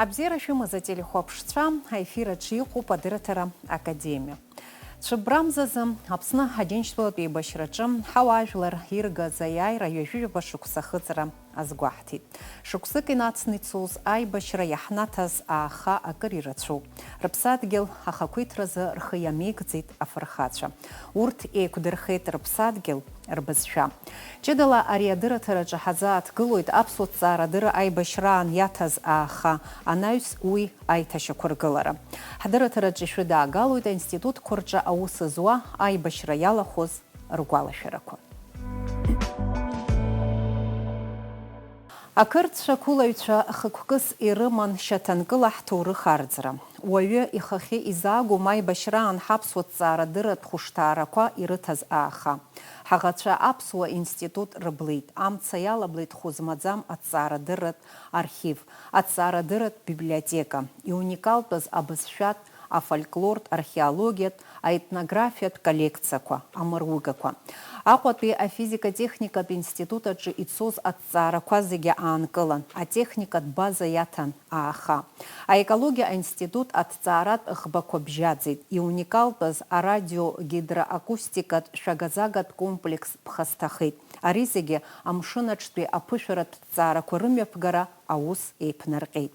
Абзера шәымаза телехәаԥшцәа аефираҿы иҟоуп адырраҭара академиа. Цәыббрамзазы Аԥсны Аџьынџьтәылатә еибашьраҿы ҳауаажәлар иргаз аиааира ҩажәижәаба шықәса ахыҵра азгәаҳҭеит. Шықәсык инацны ицоз аибашьра иаҳнаҭаз ааха акыр ирацәоуп. Рыԥсадгьыл ахақәиҭразы рхы иамеигӡеит афырхацәа. Урҭ еиқәдырхеит рыԥсадгьыл рбызшәа. Ҷыдала ари адырраҭараҿы ҳазааҭгылоит аԥсуа ҭҵаарадырра аибашьраан иаҭаз ааха, анаҩс уи аиҭашьақәыргылара. Ҳдырраҭараҿы ишәыдаагалоит аинститутқәа рҿы аус зуа аибашьра иалахәыз ргәалашәарақәа. Ақырҭцәа қәылаҩцәа хықәкыс ирыман шьаҭанкыла ҳҭоурых арӡра. Уаҩы ихахьы изаагом аибашьраан ҳаԥсуа ҭҵаарадырратә хәышҭаарақәа ирыҭаз ааха. Ҳаӷацәа аԥсуа институт рыблит, амца иалаблит хәы-змаӡам аҭҵаарадырратә архив, аҭҵаарадырратә библиотека, иуникалтәыз абызшәатә, афольклортә, археологиатә, аетнографиатә коллекциақәа, амыругақәа. Аҟәатәи афизика-техникатә институт аҿы ицоз аҭҵаарақәа зегьы аанкылан, атехникатә база иаҭан ааха. Аекологиа аинститут аҭҵааратә ӷбақәа бжьаӡит, иуникалтәыз арадиогидроакустикатә шәага-загатә комплекс ԥхасҭахеит. Ари зегьы амшынаҿтәи аԥышәаратә ҭҵаарақәа рымҩаԥгара аус еиԥнарҟьеит.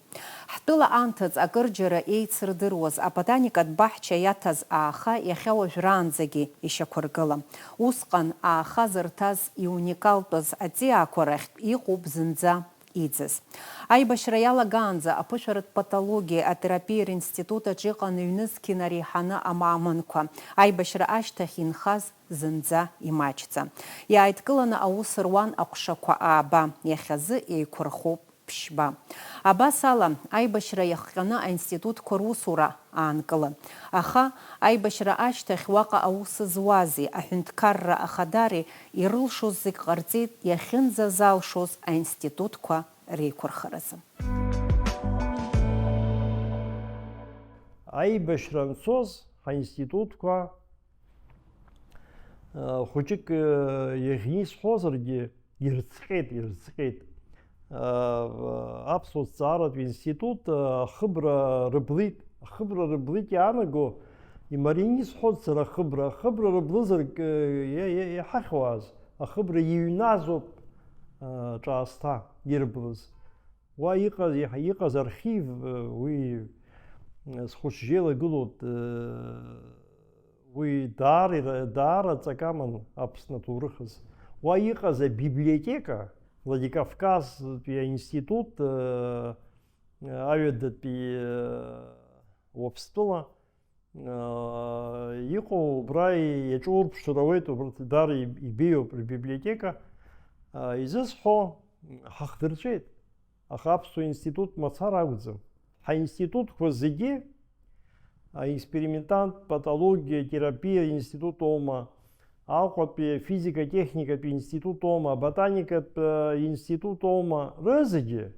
Ҳтәыла анҭыҵ акырџьара еицырдыруаз аботаникатә баҳча иаҭаз ааха иахьа уажәраанӡагьы ишьақәыргылам. Усҟан ааха зырҭаз иуникалтәыз аҵиаақәа рахьтә иҟоуп зынӡа иӡыз. Аибашьра иалагаанӡа аԥышәаратә патологиа атерапиатә институт аҿы иҟан ҩнызқьи нареиҳаны амаамынқәа. Аибашьра ашьҭахь инхаз зынӡа имаҷӡам. Иааидкыланы аус руан аҟәшақәа ааба, иахьазы еиқәырхоуп ԥшьба. Абас ала аибашьра иахҟьаны аинститутқәа русура аанкылан. Аха аибашьра ашьҭахь уаҟа аус зуази, аҳәынҭқарра ахадари ирылшоз зегь ҟарҵеит иахьынӡазалшоз аинститутқәа реиқәырхаразы. Аибашьра анцоз ҳаинститутқәа хәыҷык иаӷьисҳәозаргьы ирыцҟьеит. Аԥсуа ҭҵааратә институт ахыбра рыблит иаанаго имаринисҳәоз сара ахыбра рыблызаргь иҳахьуаз, ахыбра иҩназоуп ҿаасҭа ирблыз. Уа иҟаз архив уи зхәыҷы еилагылоуп, уи даараҵак аман Аԥсны аҭоурыхыз. Уа иҟаз абиблиотека, Владикавказтәи аинститут, аҩадатәи Уаԥстәыла иҟоу убра иаҿурԥшра ауеит, дара ибеиоуп рбиблиотека. Изызҳәо ҳахдырҵәеит, аха аԥсуа институт мацара акәӡам. Ҳаинститутқәа зегьы аекспериментант патологиа терапиа институт оума, Аҟәатәи физика-техникатә институт оума, ботаникатә институт оума, рызегьы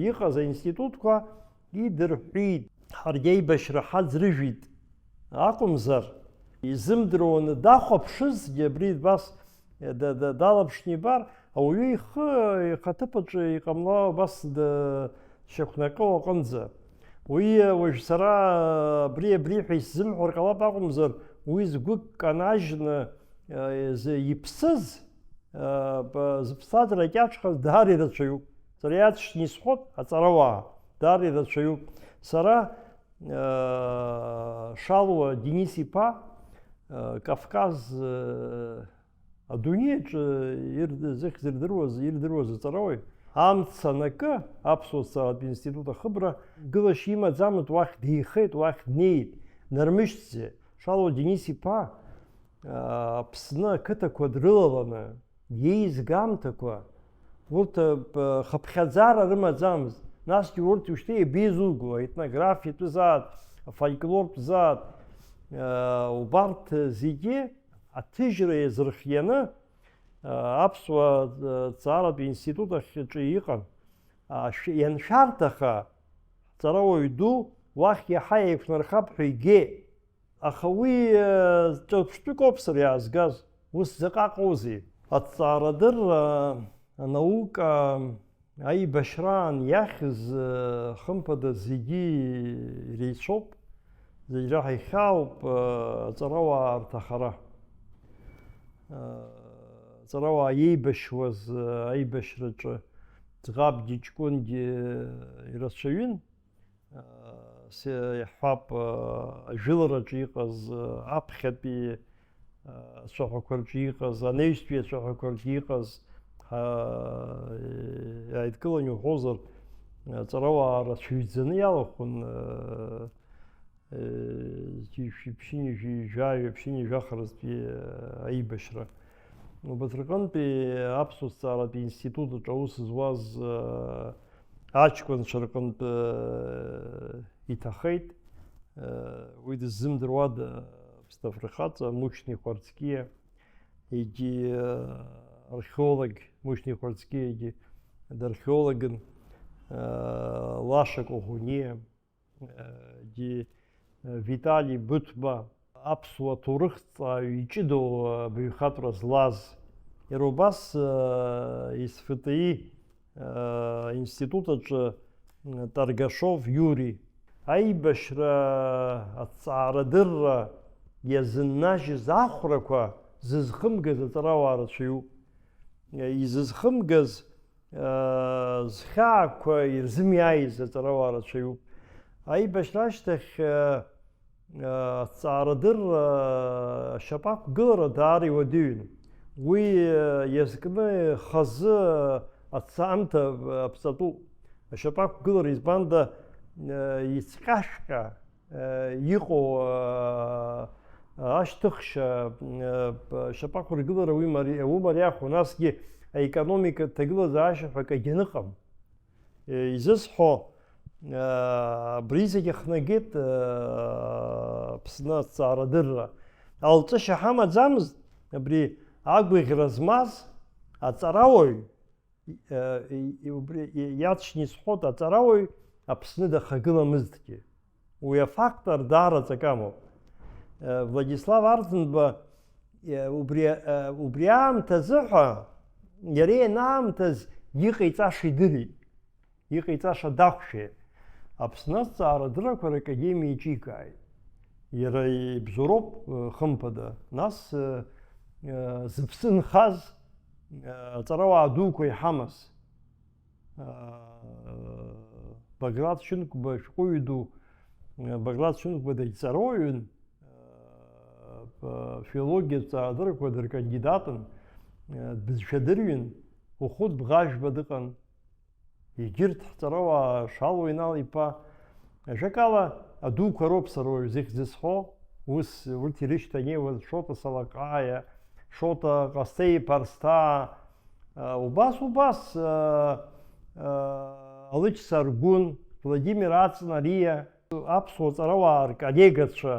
иҟаз аинститутқәа идырҳәит, ҳаргьы аибашьра ҳаӡрыжәит. Акәымзар, изымдыруаны дахәаԥшызгьы абри бас далаԥшны ибар, ауаҩы ихаҭыԥаҿы иҟамло бас дшьақәнакыло аҟынӡа. Уи уажә сара абри ҳәа исзымҳәар ҟалап акәымзар, уи згәы канажьны иԥсыз, зыԥсҭазаара кьаҿхаз даара ирацәаҩуп. Сара иаҵшьны исҳәоит аҵарауаа, даара ирацәаҩуп. Сара Шалуа Денис-иԥа Кавказ адунеиаҿы зыхьӡ ирдыруаз аҵарауаҩ, амца анакы аԥсуа ҭҵааратә институт ахыбра гылашьа имаӡамызт, уахь деихеит, уахь днеит, нармышьҭӡеит. Шалуа Денис-иԥа Аԥсны ақыҭақәа дрылаланы иеизгамҭақәа урҭ хыԥхьаӡара рымаӡамызт. Насгьы урҭ уажәшьҭа еибеизуго, аетнографиатә заат, афольклортә заат, убарҭ зегьы аҭыжьра иазырхианы аԥсуа ҭҵааратә институт аҿы иҟан. Ианшәарҭаха ҳҵарауаҩ ду уахь иаҳа еиқәнархап ҳәа игеит. Аха уи ҿырԥштәык ауп сара иаазгаз, ус заҟа ҟоузеи. Аҭҵаарадырра анаука аибашьраан иахьыз хымԥада зегьы иреицәоуп, зегь раҳ ихьаауп аҵарауаа рҭахара. Аҵарауаа иеибашьуаз аибашьраҿы ӡӷабгьы ҷкәынгьы ирацәаҩын. Иҳҳәап, ажәылараҿы иҟаз, аԥхьатәи ацәаҳәақәа рҿы иҟаз, анаҩстәи ацәаҳәақәа рҿы иҟаз иааидкылан иуҳәозар, аҵарауаа рацәаҩӡаны иалахәын ԥшьынҩажәи жәахарастәи аибашьра. Убарҭ рҟынтәи аԥсуа зҵааратәи институт аҿы аус зуаз аҷкәынцәа рҟынтә иҭахеит. Уи дыззымдыруада Ԥсҭа Фырхаҵа, Мушьни Хәарцкиа, егьи археолог Мушьни Хәарцкиагьы дархеологын, Лаша Коӷониа, егьи Витали Быҭәба, аԥсуа ҭоурыхҭҵааҩ иҷыдоу баҩхатәра злаз. Иара убас СФТИ институт аҿы Таргашов Иури. Аибашьра аҭҵаарадырра иазыннажьыз ахәрақәа зызхымгаз аҵарауаа рацәаҩуп. Изызхымгаз зхьаақәа ирзымиааиз аҵарауаа рацәаҩуп. Аибашьра ашьҭахь аҭҵаарадырра ашьапақәгылара даара иуадаҩын. Уи иазкны хазы аҭцаамҭа ԥҵатәуп. Ашьапақәгылара избанда ицҟьашәҟьа иҟоу ашьҭыхшьа ашьапақәыргылара уи мариахәон, насгьы аекономика ҭагылазаашьа ҳәа акагьы аныҟам. Изысҳәо абри зегьы хнагеит Аԥсны аҭҵаарадырра. Алҵышьа ҳамаӡамызт абри агәаӷьра змаз аҵарауаҩ, иаҵшьны исҳәоит, аҵарауаҩ Аԥсны дахагыламызҭгьы. Уи афактор даараӡак амоуп. Владислав Арӡынба убри аамҭазыҳәа иара ианаамҭаз иҟаиҵаша идырит, иҟаиҵаша дахәшәеит. Аԥсны аҭҵаарадыррақәа ракадемиа иҿикааит. Иара ибзоуроуп хымԥада. Нас зыԥсы нхаз аҵарауаа дуқәа иҳамаз Баграт Шьынқәба, шәҟәыҩҩы ду Баграт Шьынқәба дагьҵароуаҩын, филологиа аҭҵаарадыррақәа дыркандидатын, дбызшәадырҩын, Хәыхәыт Бӷажәба дыҟан. Егьырҭ ҳҵарауаа Шалуа Инал-иԥа. Ажәакала адуқәа роуп сара уажә зегь зысҳәо. Ус урҭ ирышьҭан иеиуаз Шота Салаҟаиа, Шота Ҟасҭеи Ԥарсҭаа, убас Алықь Саргәын, Владимир Аҵнариа, аԥсуа ҵарауаа рколлегацәа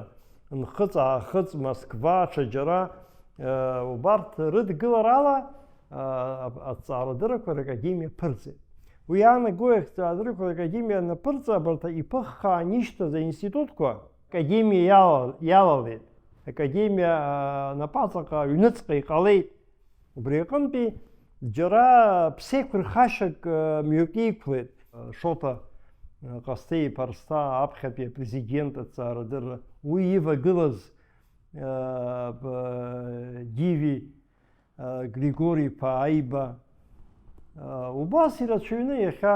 Нхыҵ-Аахыҵ, Москва, ҽаџьара, убарҭ рыдгыларала аҭҵаарадыррақәа ракадемиа ԥырҵит. Уи аанагоит аҭҵаарадыррақәа ракадемиа анаԥырҵа, абарҭ иԥыххаан ишьҭаз аинститутқәа академиа иалалеит. Академиа напаҵаҟа аҩныҵҟа иҟалеит. Убри аҟынтәи џьара ԥсеиқәырхашьак мҩак иқәлеит. Шота Ҟасҭеи Ԥарсҭаа, аԥхьатәи апрезидент аҭҵаарадырра, уи ивагылаз Диви Григори-иԥа Аиба. Убас ирацәаҩны иахьа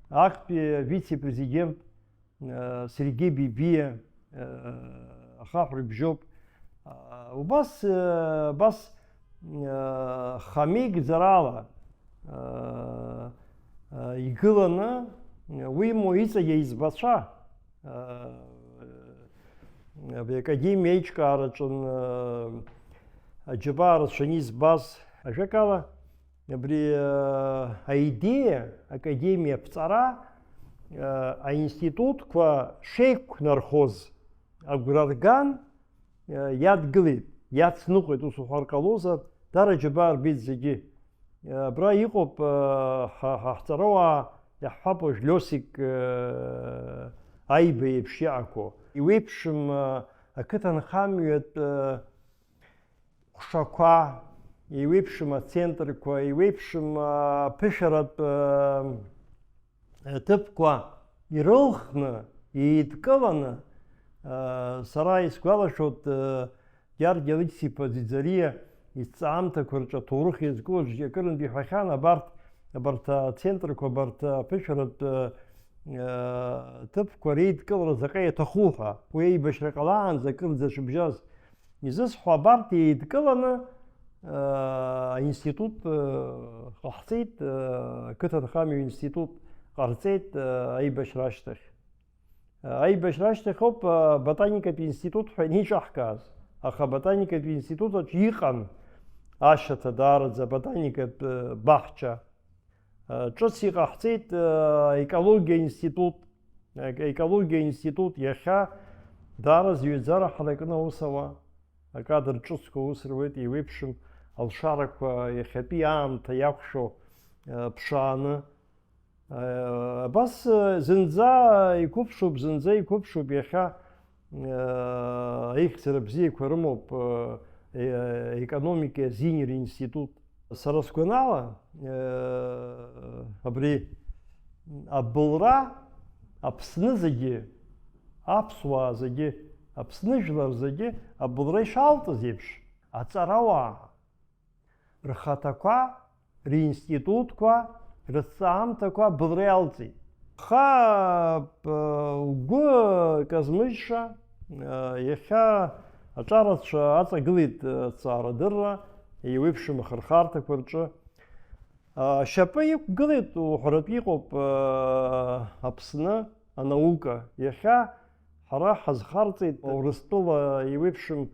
актәи вице-президент Сергеи Бибиа, ахаҳә рыбжьоуп. Убас хамеигӡарала игыланы уимоу иҵегьы избацәа академиа аиҿкаараҿын аџьабаа рацәаны избаз. Ажәакала, абри аидея академиа ԥҵара аинститутқәа шеиқәнархоз агәра рган иадгылеит, иацныҟәеит, ус уҳәар ҟалозар, дара аџьабаа рбеит зегьы. Абра иҟоуп ҳаҳҵарауаа иаҳҳәап уажә Лиосик Аиба еиԥш иаақәоу. Иуеиԥшым ақыҭанхамҩатә ҟәшақәа, еиуеиԥшым ацентрқәа, еиуеиԥшым аԥышәаратә ҭыԥқәа ирылхны, еидкыланы, сара исгәалашәоит Георги Алықьс-иԥа Ӡиӡариа изҵаамҭақәа рҿы аҭоурых иазку акырынтә иҳәахьан абарҭ ацентрқәа, абарҭ аԥышәаратә ҭыԥқәа реидкылара заҟа иаҭаху ҳәа, уи аибашьра ҟалаанӡа акырӡа шыбжьаз изысҳәо абарҭ еидкыланы аинститут ҟаҳҵеит, ақыҭанхамҩа институт ҟарҵеит аибашьра ашьҭахь. Аибашьра ашьҭахь ауп ботаникатә институт ҳәа ианеиҿаҳкааз. Аха ботаникатә институтаҿ иҟан ашьаҭа даараӡа ботаникатә баҳча. Ҿыц иҟаҳҵеит екологиа институт иахьа даараӡа ҩаӡара ҳаракны аус ауа. Акадр ҿыцқәа ус руеит, еиуеиԥшым алшарақәа иахьатәи аамҭа иақәшәо ԥшааны. Абас зынӡа иқәыԥшуп иахьа аихьӡара бзиақәа рымоуп економика азинер институт. Сара сгәанала абри абылра Аԥсны зегьы, аԥсуаа зегьы, Аԥсны жәлар зегьы абылра ишаалҵыз еиԥш, аҵарауаа рхаҭақәа, ринститутқәа, рыҭҵаамҭақәа абылра иалҵит. Аха угәы казмыжьша иахьа аҿарацәа аҵагылеит ҭҵаарадырра, еиуеиԥшым ахырхарҭақәа рҿы. Ашьапы иқәгылеит уҳәаратәы иҟоуп Аԥсны анаука. Иахьа ҳара ҳазхарҵеит Урыстәыла еиуеиԥшым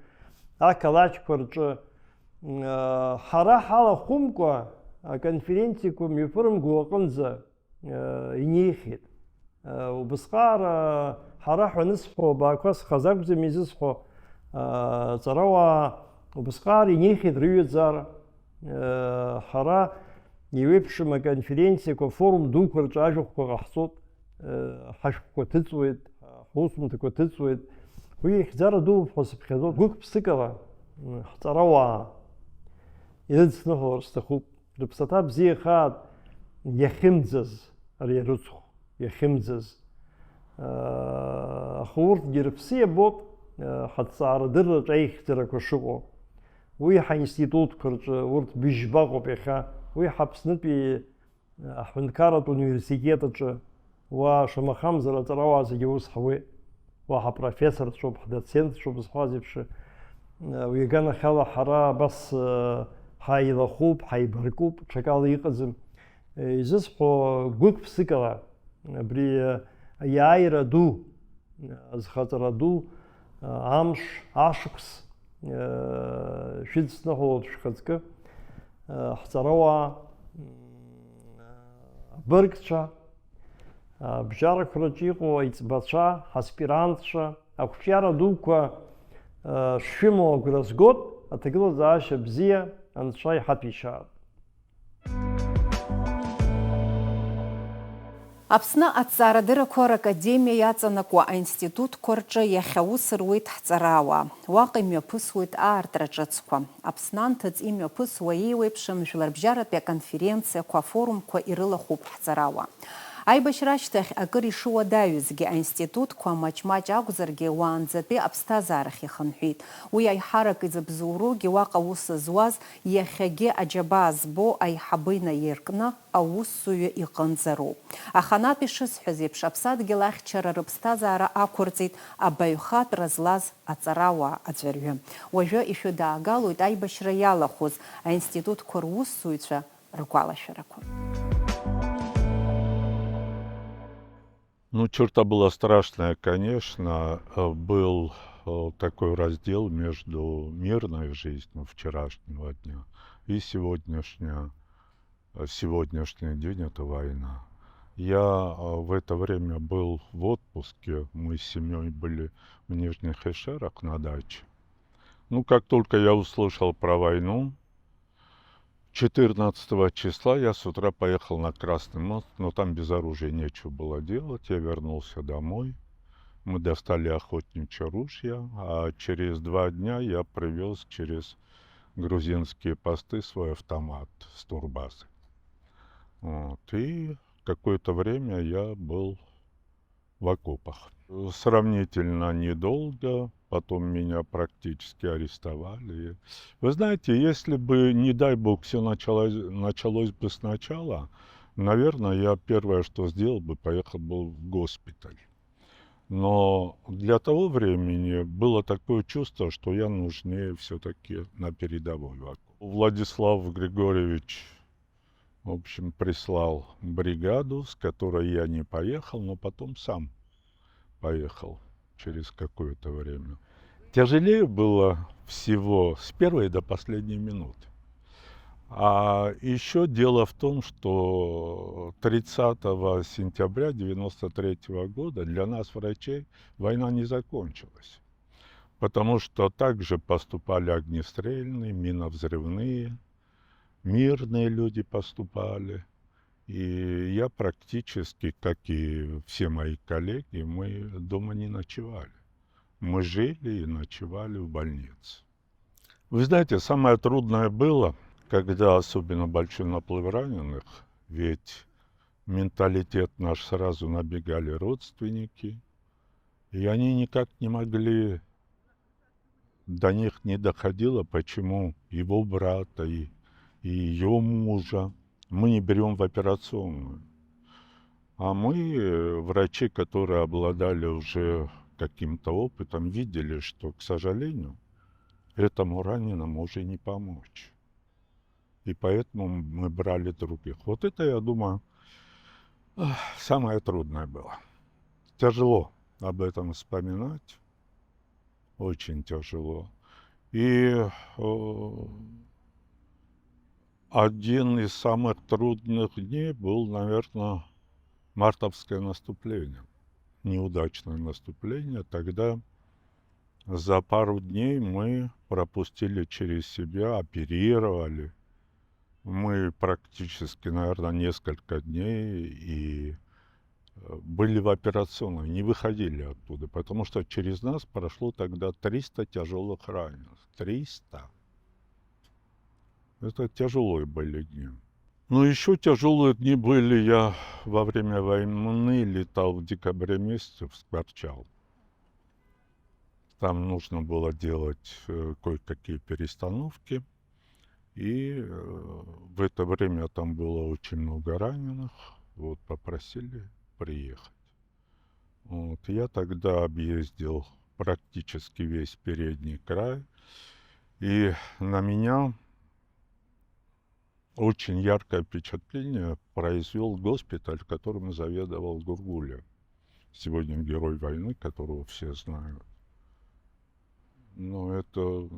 ақалақьқәа рҿы. Ҳара ҳалахәымкәа аконференциақәа мҩаԥырымго аҟынӡа инеихьеит. Убысҟак ҳара ҳәа анысҳәо, абаақәа схаз акәӡам изысҳәо, аҵарауаа убысҟак инеихьеит рыҩаӡара. Ҳара еиуеиԥшым аконференциақәа, форум дуқәа рҿы ажәахәқәа ҟаҳҵоит, ҳашәҟәқәа ҭыҵуеит, ҳусумҭақәа ҭыҵуеит. Уи ихьӡара дуоуп ҳәа сыԥхьаӡоит. Гәык-ԥсыкала ҳҵарауаа ирыдсныҳәалар сҭахуп. Рыԥсаҭа бзиа хааит иахьымӡаз ари арыцхә, иахьымӡаз. Аха урҭгьы рыԥсы иабоит ҳаҭҵаарадырраҿы аихьӡарақәа шыҟоу. Уи ҳаинститутқәа рҿы урҭ быжьбаҟоуп иахьа. Уи ҳаԥснытәи аҳәынҭқарратә университет аҿы уа шамахамзар аҵарауаа зегьы ус ҳауеит. Уа ҳапрофессорцәоуп, ҳдоцентцәоуп зҳәаз еиԥш. Уи аганахьала ҳара абас ҳаилахәуп, ҳаибаркуп, ҽакала иҟаӡам. Изысҳәо гәык-ԥсыкала абри аиааира ду, азхаҵара ду, амш, ашықәс шәыдсныҳәалоит шәхаҵкы. Ҳҵарауаа, абыргцәа, абжьарақәа рҿы иҟоу аиҵбацәа, ҳаспирантцәа, ақәҿиара дуқәа шшәымоу агәра згоит, аҭагылазаашьа бзиа Анцәа иҳаҭәеишьааит. Аԥсны аҭҵаарадыррақәа ракадемиа иаҵанакуа аинститутқәа рҿы иахьа ус руеит ҳҵарауаа. Уаҟа имҩаԥысуеит аартра ҿыцқәа. Аԥснанҭыҵ имҩаԥысуа еиуеиԥшым жәларбжьаратәи аконференциақәа, афорумқәа ирылахәуп ҳҵарауаа. Аибашьра ашьҭахь акыр ишуадаҩызгьы аинститутқәа маҷ-маҷ акәзаргьы уаанӡатәи аԥсҭазаарахь ихынҳәит. Уи аиҳарак изыбзоуроугьы уаҟа ус зуаз, иахьагьы аџьабаа збо аиҳабы инаиркны аусзуҩы иҟынӡароуп. Аханатә ишысҳәаз еиԥш аԥсадгьыл ахьчара рыԥсҭазаара ақәырҵеит абаҩхатәра злаз аҵарауаа аӡәырҩы. Уажәы ишәыдаагалоит аибашьра иалахәыз аинститутқәа русзуҩцәа ргәалашәарақәа. Ну, черта была страшная, конечно. Был такой раздел между мирной жизнью вчерашнего дня и сегодняшний день — это война. Я в это время был в отпуске, мы с семьей были в Нижних Эшерах на даче. Ну, как только я услышал про войну, 14 числа я с утра поехал на Красный мост, но там без оружия нечего было делать. Я вернулся домой, мы достали охотничье ружья, а через 2 дня я привез через грузинские посты свой автомат с турбазы. Вот. И какое-то время я был в окопах. Сравнительно недолго, потом меня практически арестовали. Вы знаете, если бы, не дай бог, все началось бы сначала, наверное, я первое, что сделал бы, поехал бы в госпиталь. Но для того времени было такое чувство, что я нужнее все-таки на передовой вокруг. Владислав Григорьевич, в общем, прислал бригаду, с которой я не поехал, но потом сам поехал через какое-то время. Тяжелее было всего с первой до последней минуты. А еще дело в том, что 30 сентября 1993 года для нас, врачей, война не закончилась. Потому что также поступали огнестрельные, миновзрывные, мирные люди поступали. И я практически, как и все мои коллеги, мы дома не ночевали. Мы жили и ночевали в больнице. Вы знаете, самое трудное было, когда особенно большой наплыв раненых, ведь менталитет наш сразу набегали родственники, и они никак не могли, до них не доходило, почему его брата и ее мужа мы не берем в операционную. А мы, врачи, которые обладали уже каким-то опытом, видели, что, к сожалению, этому раненому уже не помочь. И поэтому мы брали других. Вот это, я думаю, самое трудное было. Тяжело об этом вспоминать. Очень тяжело. И один из самых трудных дней был, наверное, мартовское наступление. Неудачное наступление. Тогда за пару дней мы пропустили через себя, оперировали. Мы практически, наверное, несколько дней и были в операционной, не выходили оттуда, потому что через нас прошло тогда 300 тяжелых раненых. 300. Это тяжелые были дни. Но еще тяжелые дни были. Я во время войны летал в декабре месяце в Скворчал. Там нужно было делать кое-какие перестановки. И в это время там было очень много раненых. Вот попросили приехать. Вот. Я тогда объездил практически весь передний край. И на меня очень яркое впечатление произвел госпиталь, которым заведовал Гургуля. Сегодня герой войны, которого все знают. Но это,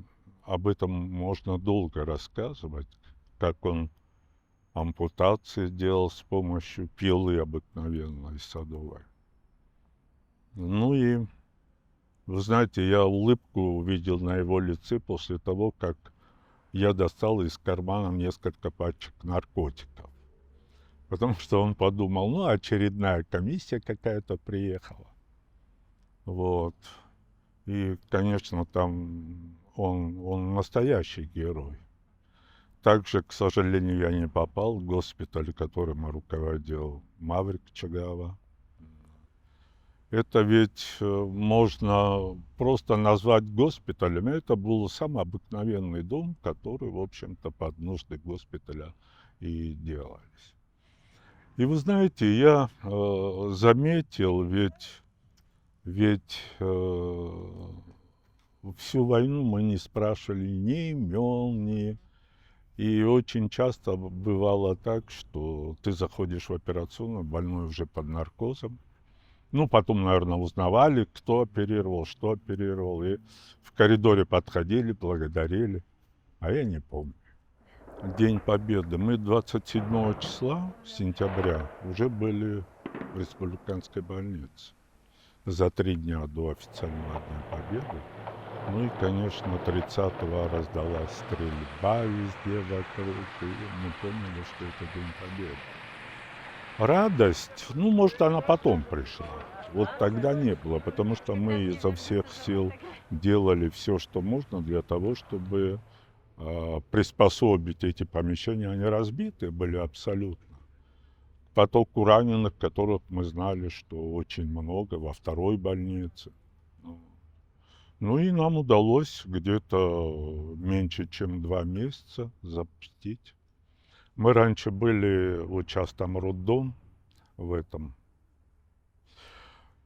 об этом можно долго рассказывать, как он ампутации делал с помощью пилы обыкновенной садовой. Ну и, вы знаете, я улыбку увидел на его лице после того, как я достал из кармана несколько пачек наркотиков. Потому что он подумал, ну, очередная комиссия какая-то приехала. Вот. И, конечно, там он настоящий герой. Также, к сожалению, я не попал в госпиталь, которым руководил Маврик Чагава. Это ведь можно просто назвать госпиталем. Это был самый обыкновенный дом, который, в общем-то, под нужды госпиталя и делались. И вы знаете, я заметил, ведь всю войну мы не спрашивали ни имен, ни... И очень часто бывало так, что ты заходишь в операционную, больной уже под наркозом. Ну, потом, наверное, узнавали, кто оперировал, что оперировал. И в коридоре подходили, благодарили. А я не помню. День Победы. Мы 27 числа сентября уже были в республиканской больнице. За 3 дня до официального Дня Победы. Ну и, конечно, 30-го раздалась стрельба везде вокруг. И мы поняли, что это День Победы. Радость, ну, может, она потом пришла. Вот тогда не было, потому что мы изо всех сил делали все, что можно для того, чтобы приспособить эти помещения, они разбиты были абсолютно. К потоку раненых, которых мы знали, что очень много во второй больнице. Ну и нам удалось где-то меньше, чем 2 месяца запустить. Мы раньше были, вот сейчас там роддом в этом.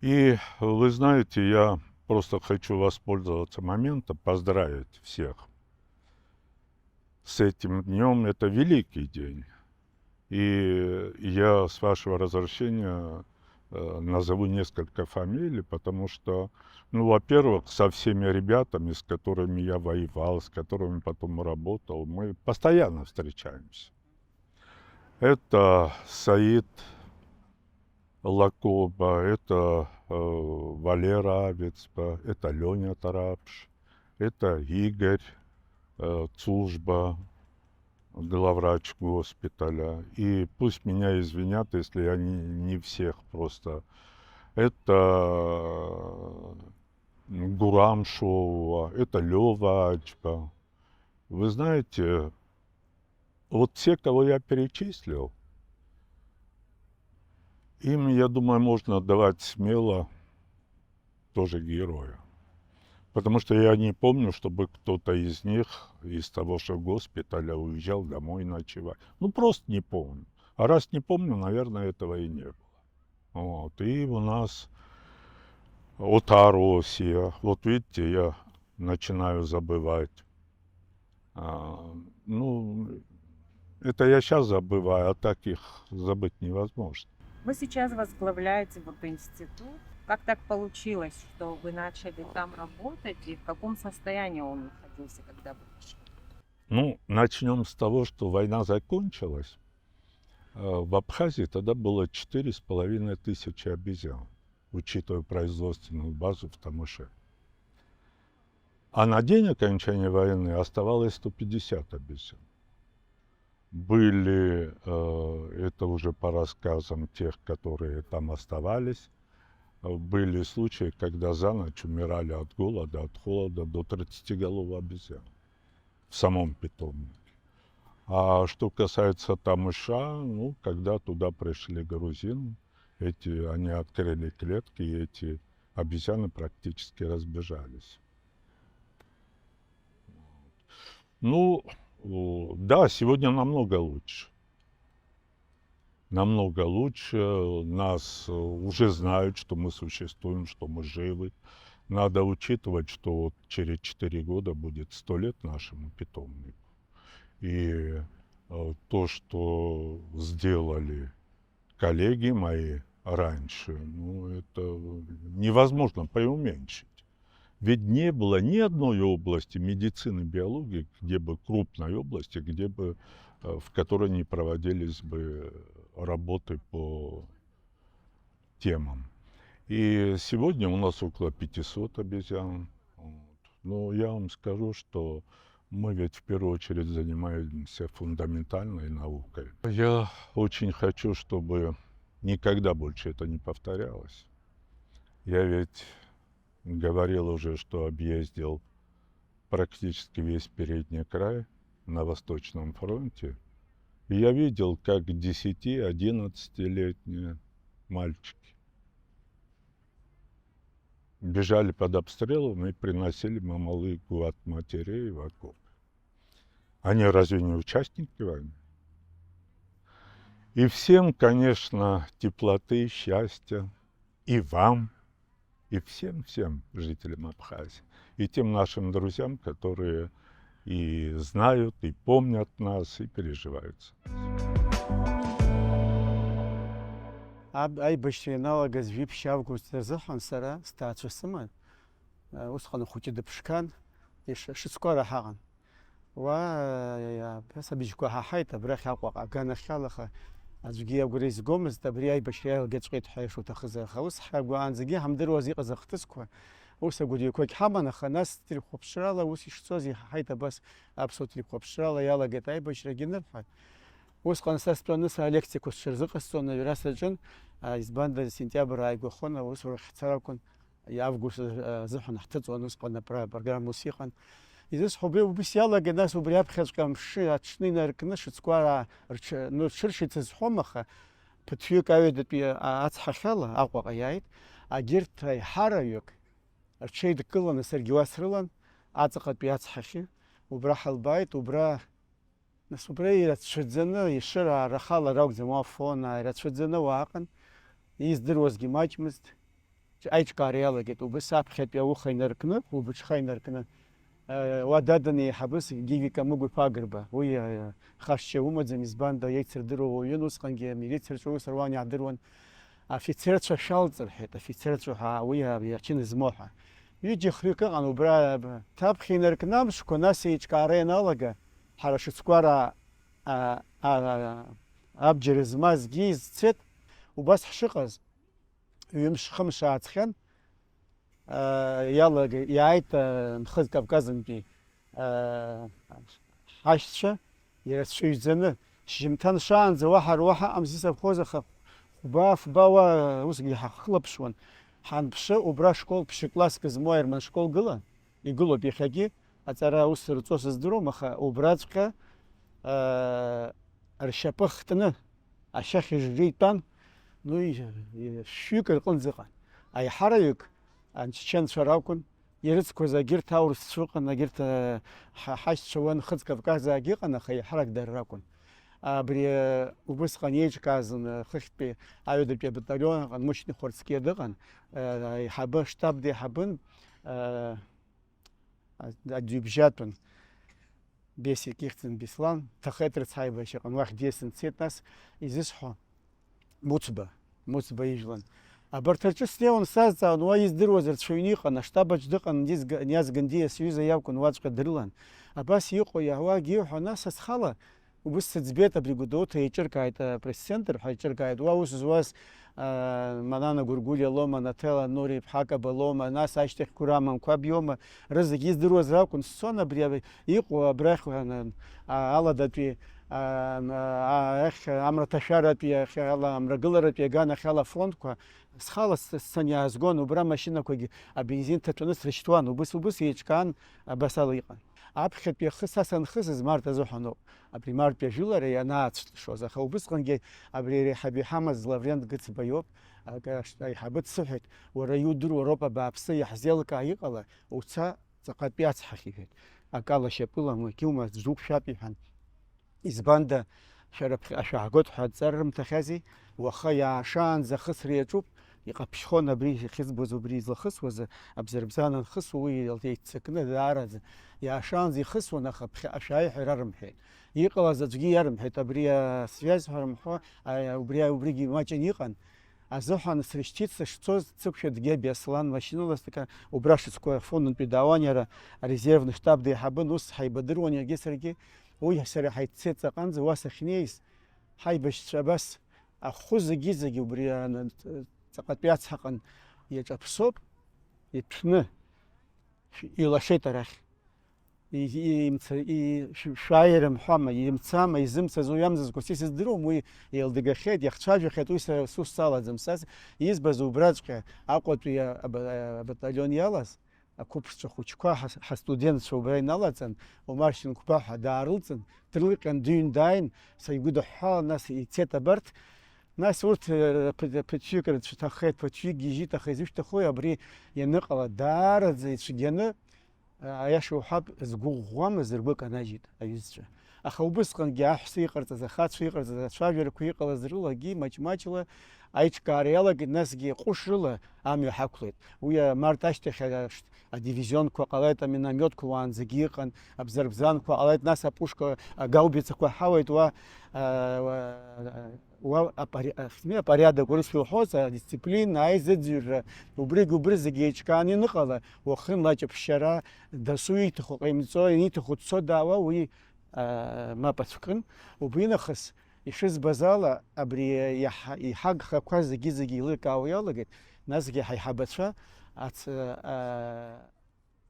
И вы знаете, я просто хочу воспользоваться моментом, поздравить всех с этим днем. Это великий день. И я, с вашего разрешения, назову несколько фамилий, потому что, ну, во-первых, со всеми ребятами, с которыми я воевал, с которыми потом работал, мы постоянно встречаемся. Это Саид Лакоба, это Валера Авицба, это Леня Тарапш, это Игорь Цужба, главврач госпиталя. И пусть меня извинят, если я не всех просто. Это Гурам Шоува, это Лёва Ачба. Вы знаете, вот все, кого я перечислил, им, я думаю, можно давать смело тоже героя. Потому что я не помню, чтобы кто-то из них, из того же госпиталя, уезжал домой ночевать. Ну, просто не помню. А раз не помню, наверное, этого и не было. Вот. И у нас Отаросия. Вот видите, я начинаю забывать. Ну, это я сейчас забываю, а так их забыть невозможно. Вы сейчас возглавляете вот институт. Как так получилось, что вы начали там работать, и в каком состоянии он находился, когда вы пришли? Ну, начнем с того, что война закончилась. В Абхазии тогда было 4500 обезьян, учитывая производственную базу в Тамыше. А на день окончания войны оставалось 150 обезьян. Были, это уже по рассказам тех, которые там оставались, были случаи, когда за ночь умирали от голода, от холода до 30 голов обезьян в самом питомнике. А что касается Тамыша, ну, когда туда пришли грузины, они открыли клетки, и эти обезьяны практически разбежались. Ну, да, сегодня намного лучше. Намного лучше. Нас уже знают, что мы существуем, что мы живы. Надо учитывать, что вот через 4 года будет 100 лет нашему питомнику. И то, что сделали коллеги мои раньше, ну, это невозможно преуменьшить. Ведь не было ни одной области медицины, биологии, где бы крупной области, где бы, в которой не проводились бы работы по темам. И сегодня у нас около 500 обезьян. Вот. Но я вам скажу, что мы ведь в первую очередь занимаемся фундаментальной наукой. Я очень хочу, чтобы никогда больше это не повторялось. Я ведь говорил уже, что объездил практически весь передний край на Восточном фронте. И я видел, как 10-11-летние мальчики бежали под обстрелом и приносили мамалыгу от матерей в окоп. Они разве не участники войны? И всем, конечно, теплоты, счастья, и вам, и всем жителям Абхазии, и тем нашим друзьям, которые и знают, и помнят нас, и переживают. Аибашьра иналагаз жәибжь август рзыҳәан сара сҭаацәа сыман. Усҟан ахәыҷы дыԥшқан, шыцкәара ҳаҟан. Уа асабижьқәа ҳаҳаит абрахь Аҟәаҟа аганахьалаха аӡәгьы агәра изгомызт абри аибашьра иалагаҵәҟьеит ҳәа ишуҭахыз. Аха ус ҳгәаанӡагьы ҳамдыруаз иҟаз ахҭысқәа. Ус агәырҩақәагь ҳаман, аха нас ҭырқәаԥшрала ус ишцоз иҳаҳаит абас аԥсуа ҭырқәаԥшрала иалагеит аибашьрагьы нырҳәа. Усҟан са стәаны салекциақәа сҽырзыҟасҵон аҩра саҿын, избанда сентиабр ааигәахон, аусура хьцара акәын, август азыҳәан ҳҭыҵуан усҟан апрограмма ус иҟан. изысҳәо убыс иалагеит, нас убри аԥхьаҵәҟьа аҽны инаркны шыцқәа рҽыршьит сызҳәом, аха ԥыҭҩык аҩадатәи ацҳахьала Аҟәаҟа иааит, агьырҭ аиҳараҩык рҽеидкыланы саргьы уа срылан аҵаҟатәи ацҳахьы, убра ҳалбааит, нас убра ирацәаӡаны ишыра рахала ракәӡам, уа фон ирацәаӡаны уааҟан, издыруазгьы маҷмызт, аиҿкаара иалагеит, убыс аԥхьатәи ауха инаркны, убыҽха инаркны, уа дадын еиҳабыс Гивика Мыгә-иԥа Агрба, уи хашьцәа умаӡам, избанда иеицырдыруа уаҩын, усҟангьы амилициаҿы ус руан иаадыруан, афицерцәа шәалҵ рҳәеит, афицерцәа ҳәа уи ачын змоу ҳәа. Ҩыџьа хҩык ыҟан, убра таԥхьа инаркны амшқәа, нас еиҿкаара ианалага, ҳара шыцкәара абџьар змазгьы изцеит, убас ҳшыҟаз, ҩымш-хымш ааҵхьан, иааит Нхыҵ Кавказынтәи ҳашьцәа ирацәаҩӡаны, шьжьымҭан шаанӡа уаҳа ҳаҟамзи сабхоз, аха хәба уа усгьы ҳахылаԥшуан, ҳанԥшы, убра ԥшьы-класск змоу аерман школ гылан, игылоуп иахьагьы, аҵара аус рҵо сыздыруам, аха убраҵәҟьа ршьапы хтны ашьах ижжы итәан, шәҩык рҟынӡа ыҟан. Аиҳараҩык анчеченцәа ракәын, ирыцқәаз агьырҭ аурысцәа ыҟан, агьырҭ ҳашьцәа уа Нхыҵ Кавказаагьы ыҟан, аха аиҳарак дара ракәын. Абри убысҟан иеиҿкааз хыхьтәи аҩадатәи абаталион аҟан Мушьни Хәарцкьиа дыҟан, аиҳабы штаб деиҳабын, адҩыбжьатәын Бесик Ихьӡын Беслан, Ҭахеҭ рыцҳаибашьа ыҟан, уахь диасын дцеит, нас изысҳәо Муцба ижәлан. Абарҭ рҿы снеиуан сазҵаауан, уа издыруаз рцәаҩны иҟан, аштабаҿ дыҟан Ниаз Гандиа сҩыза иакәын, уаҵәҟьа дрылан. Абас иҟоу иаауагьы иҳәо, нас асхала убыс сыӡбеит абри Гәдоуҭа еиҿыркааит апресс-центр ҳәа иҿыркааит, уа ус зуаз Манана Гәыргәлиа лоума, Наҭела Нури-иԥҳа Каба лоума, нас ашьҭахь Қәырам Амқәаб иоума, рызегьы издыруаз ракәын, сцон абри иҟоу абрахь аладатәи амраҭашәаратәи амрагыларатәи аганахь ала афронтқәа схала сцан иаазгон, убра амашьынақәагьы абензин ҭаҭәаны срышьҭуан, убыс еиҿкаан, абас ала иҟан. Аԥхьатәи ахы са санхысыз Март азыҳәаноуп, абри Мартәи ажәылара ианаацәшоз, аха убысҟангьы абри ареиҳаб иҳамаз Лаврент Гыцба иоуп, аиҳабы дсыҳәеит, уара иудыруа роуп абааԥсы иаҳзеилкаа иҟала, уца ҵаҟатәи ацҳахь иҳәеит, акала шьапыла кьыума ӡук шәап иҳәан. Избанда шәара шәаагот ҳәа адҵара рымҭахьази, уаха иаашаанӡа ахысра иаҿуп, иҟаԥшьхон абри ихьызбоз убри излахысуаз абзарбзан анхысуа уи еиццакны даараӡа иаашаанӡа ихысуан, аха шәааиҳәа ирарымҳәеит. Иҟалаз аӡәгьы иарымҳәеит, абри асвиаз ҳәа рымҳәо, убригьы маҷын иҟан. Азыҳәан срышьҭит сышцоз Цыгәшәа Дгьа Беслан машьынала убра шыцқәа фондынтәи даауан, иара арезервны штаб деиҳабын, ус ҳаибадыруан иаргьы саргьы, уи сара ҳаиццеит ҵаҟанӡа, уа сахьнеиз ҳаибашьцәа абас ахәы зегьы убри ҵаҟатәи ацҳаҟан иаҿаԥсоуп, иҭәны илашеит арахь. Шәааирымҳәама, имцама, изымцаз уи иамҵазкуа сыздыруам, уи еилдагахьеит, иахцәажәахьеит, уи сус салаӡам, сас избаз убраҵәҟьа Аҟәатәи абаталион иалаз ақәыԥшцәа хәыҷқәа ҳастудентцәа убра иналаҵан, Омар Шьынқәба ҳәа даарылҵын, дрылҟьан, дыҩн дааин, саигәыдыҳәҳәалан, нас ицеит абарҭ. Нас урҭ ԥыҭҩык рцәҭахеит, ԥыҭҩык гьежьит, аха изышәҭахои абри ианыҟала даараӡа ицәгьаны, аиаша уҳәап, згәыӷәӷәамыз ргәы канажьит аҩызцәа. Аха убысҟангьы аҳәса иҟарҵаз, ахацәа иҟарҵаз, ацәажәарақәа иҟалаз рылагьы маҷ-маҷла аиҿкаара иалагеит, насгьы ҟәышрыла амҩа ҳақәлеит. Уи Март ашьҭахь адивизионқәа ҟалеит, аминомиотқәа уаанӡагьы иҟан, абзарбзанқәа ҟалеит, нас апушка гаубицақәа ҳауеит, апориадок урыс илҳәоз, адисциплина, аизыӡырҩра, убри зегьы еиҿкаан ианыҟала, уахынла аҷаԥшьара, дасу ииҭаху ҟаимҵо, ианиҭаху дцо даауа, уи мап ацәкын. Убри нахыс ишызбаз ала, абри иҳагхақәа зегьы еилыркаауа иалагеит, насгьы ҳаиҳабацәа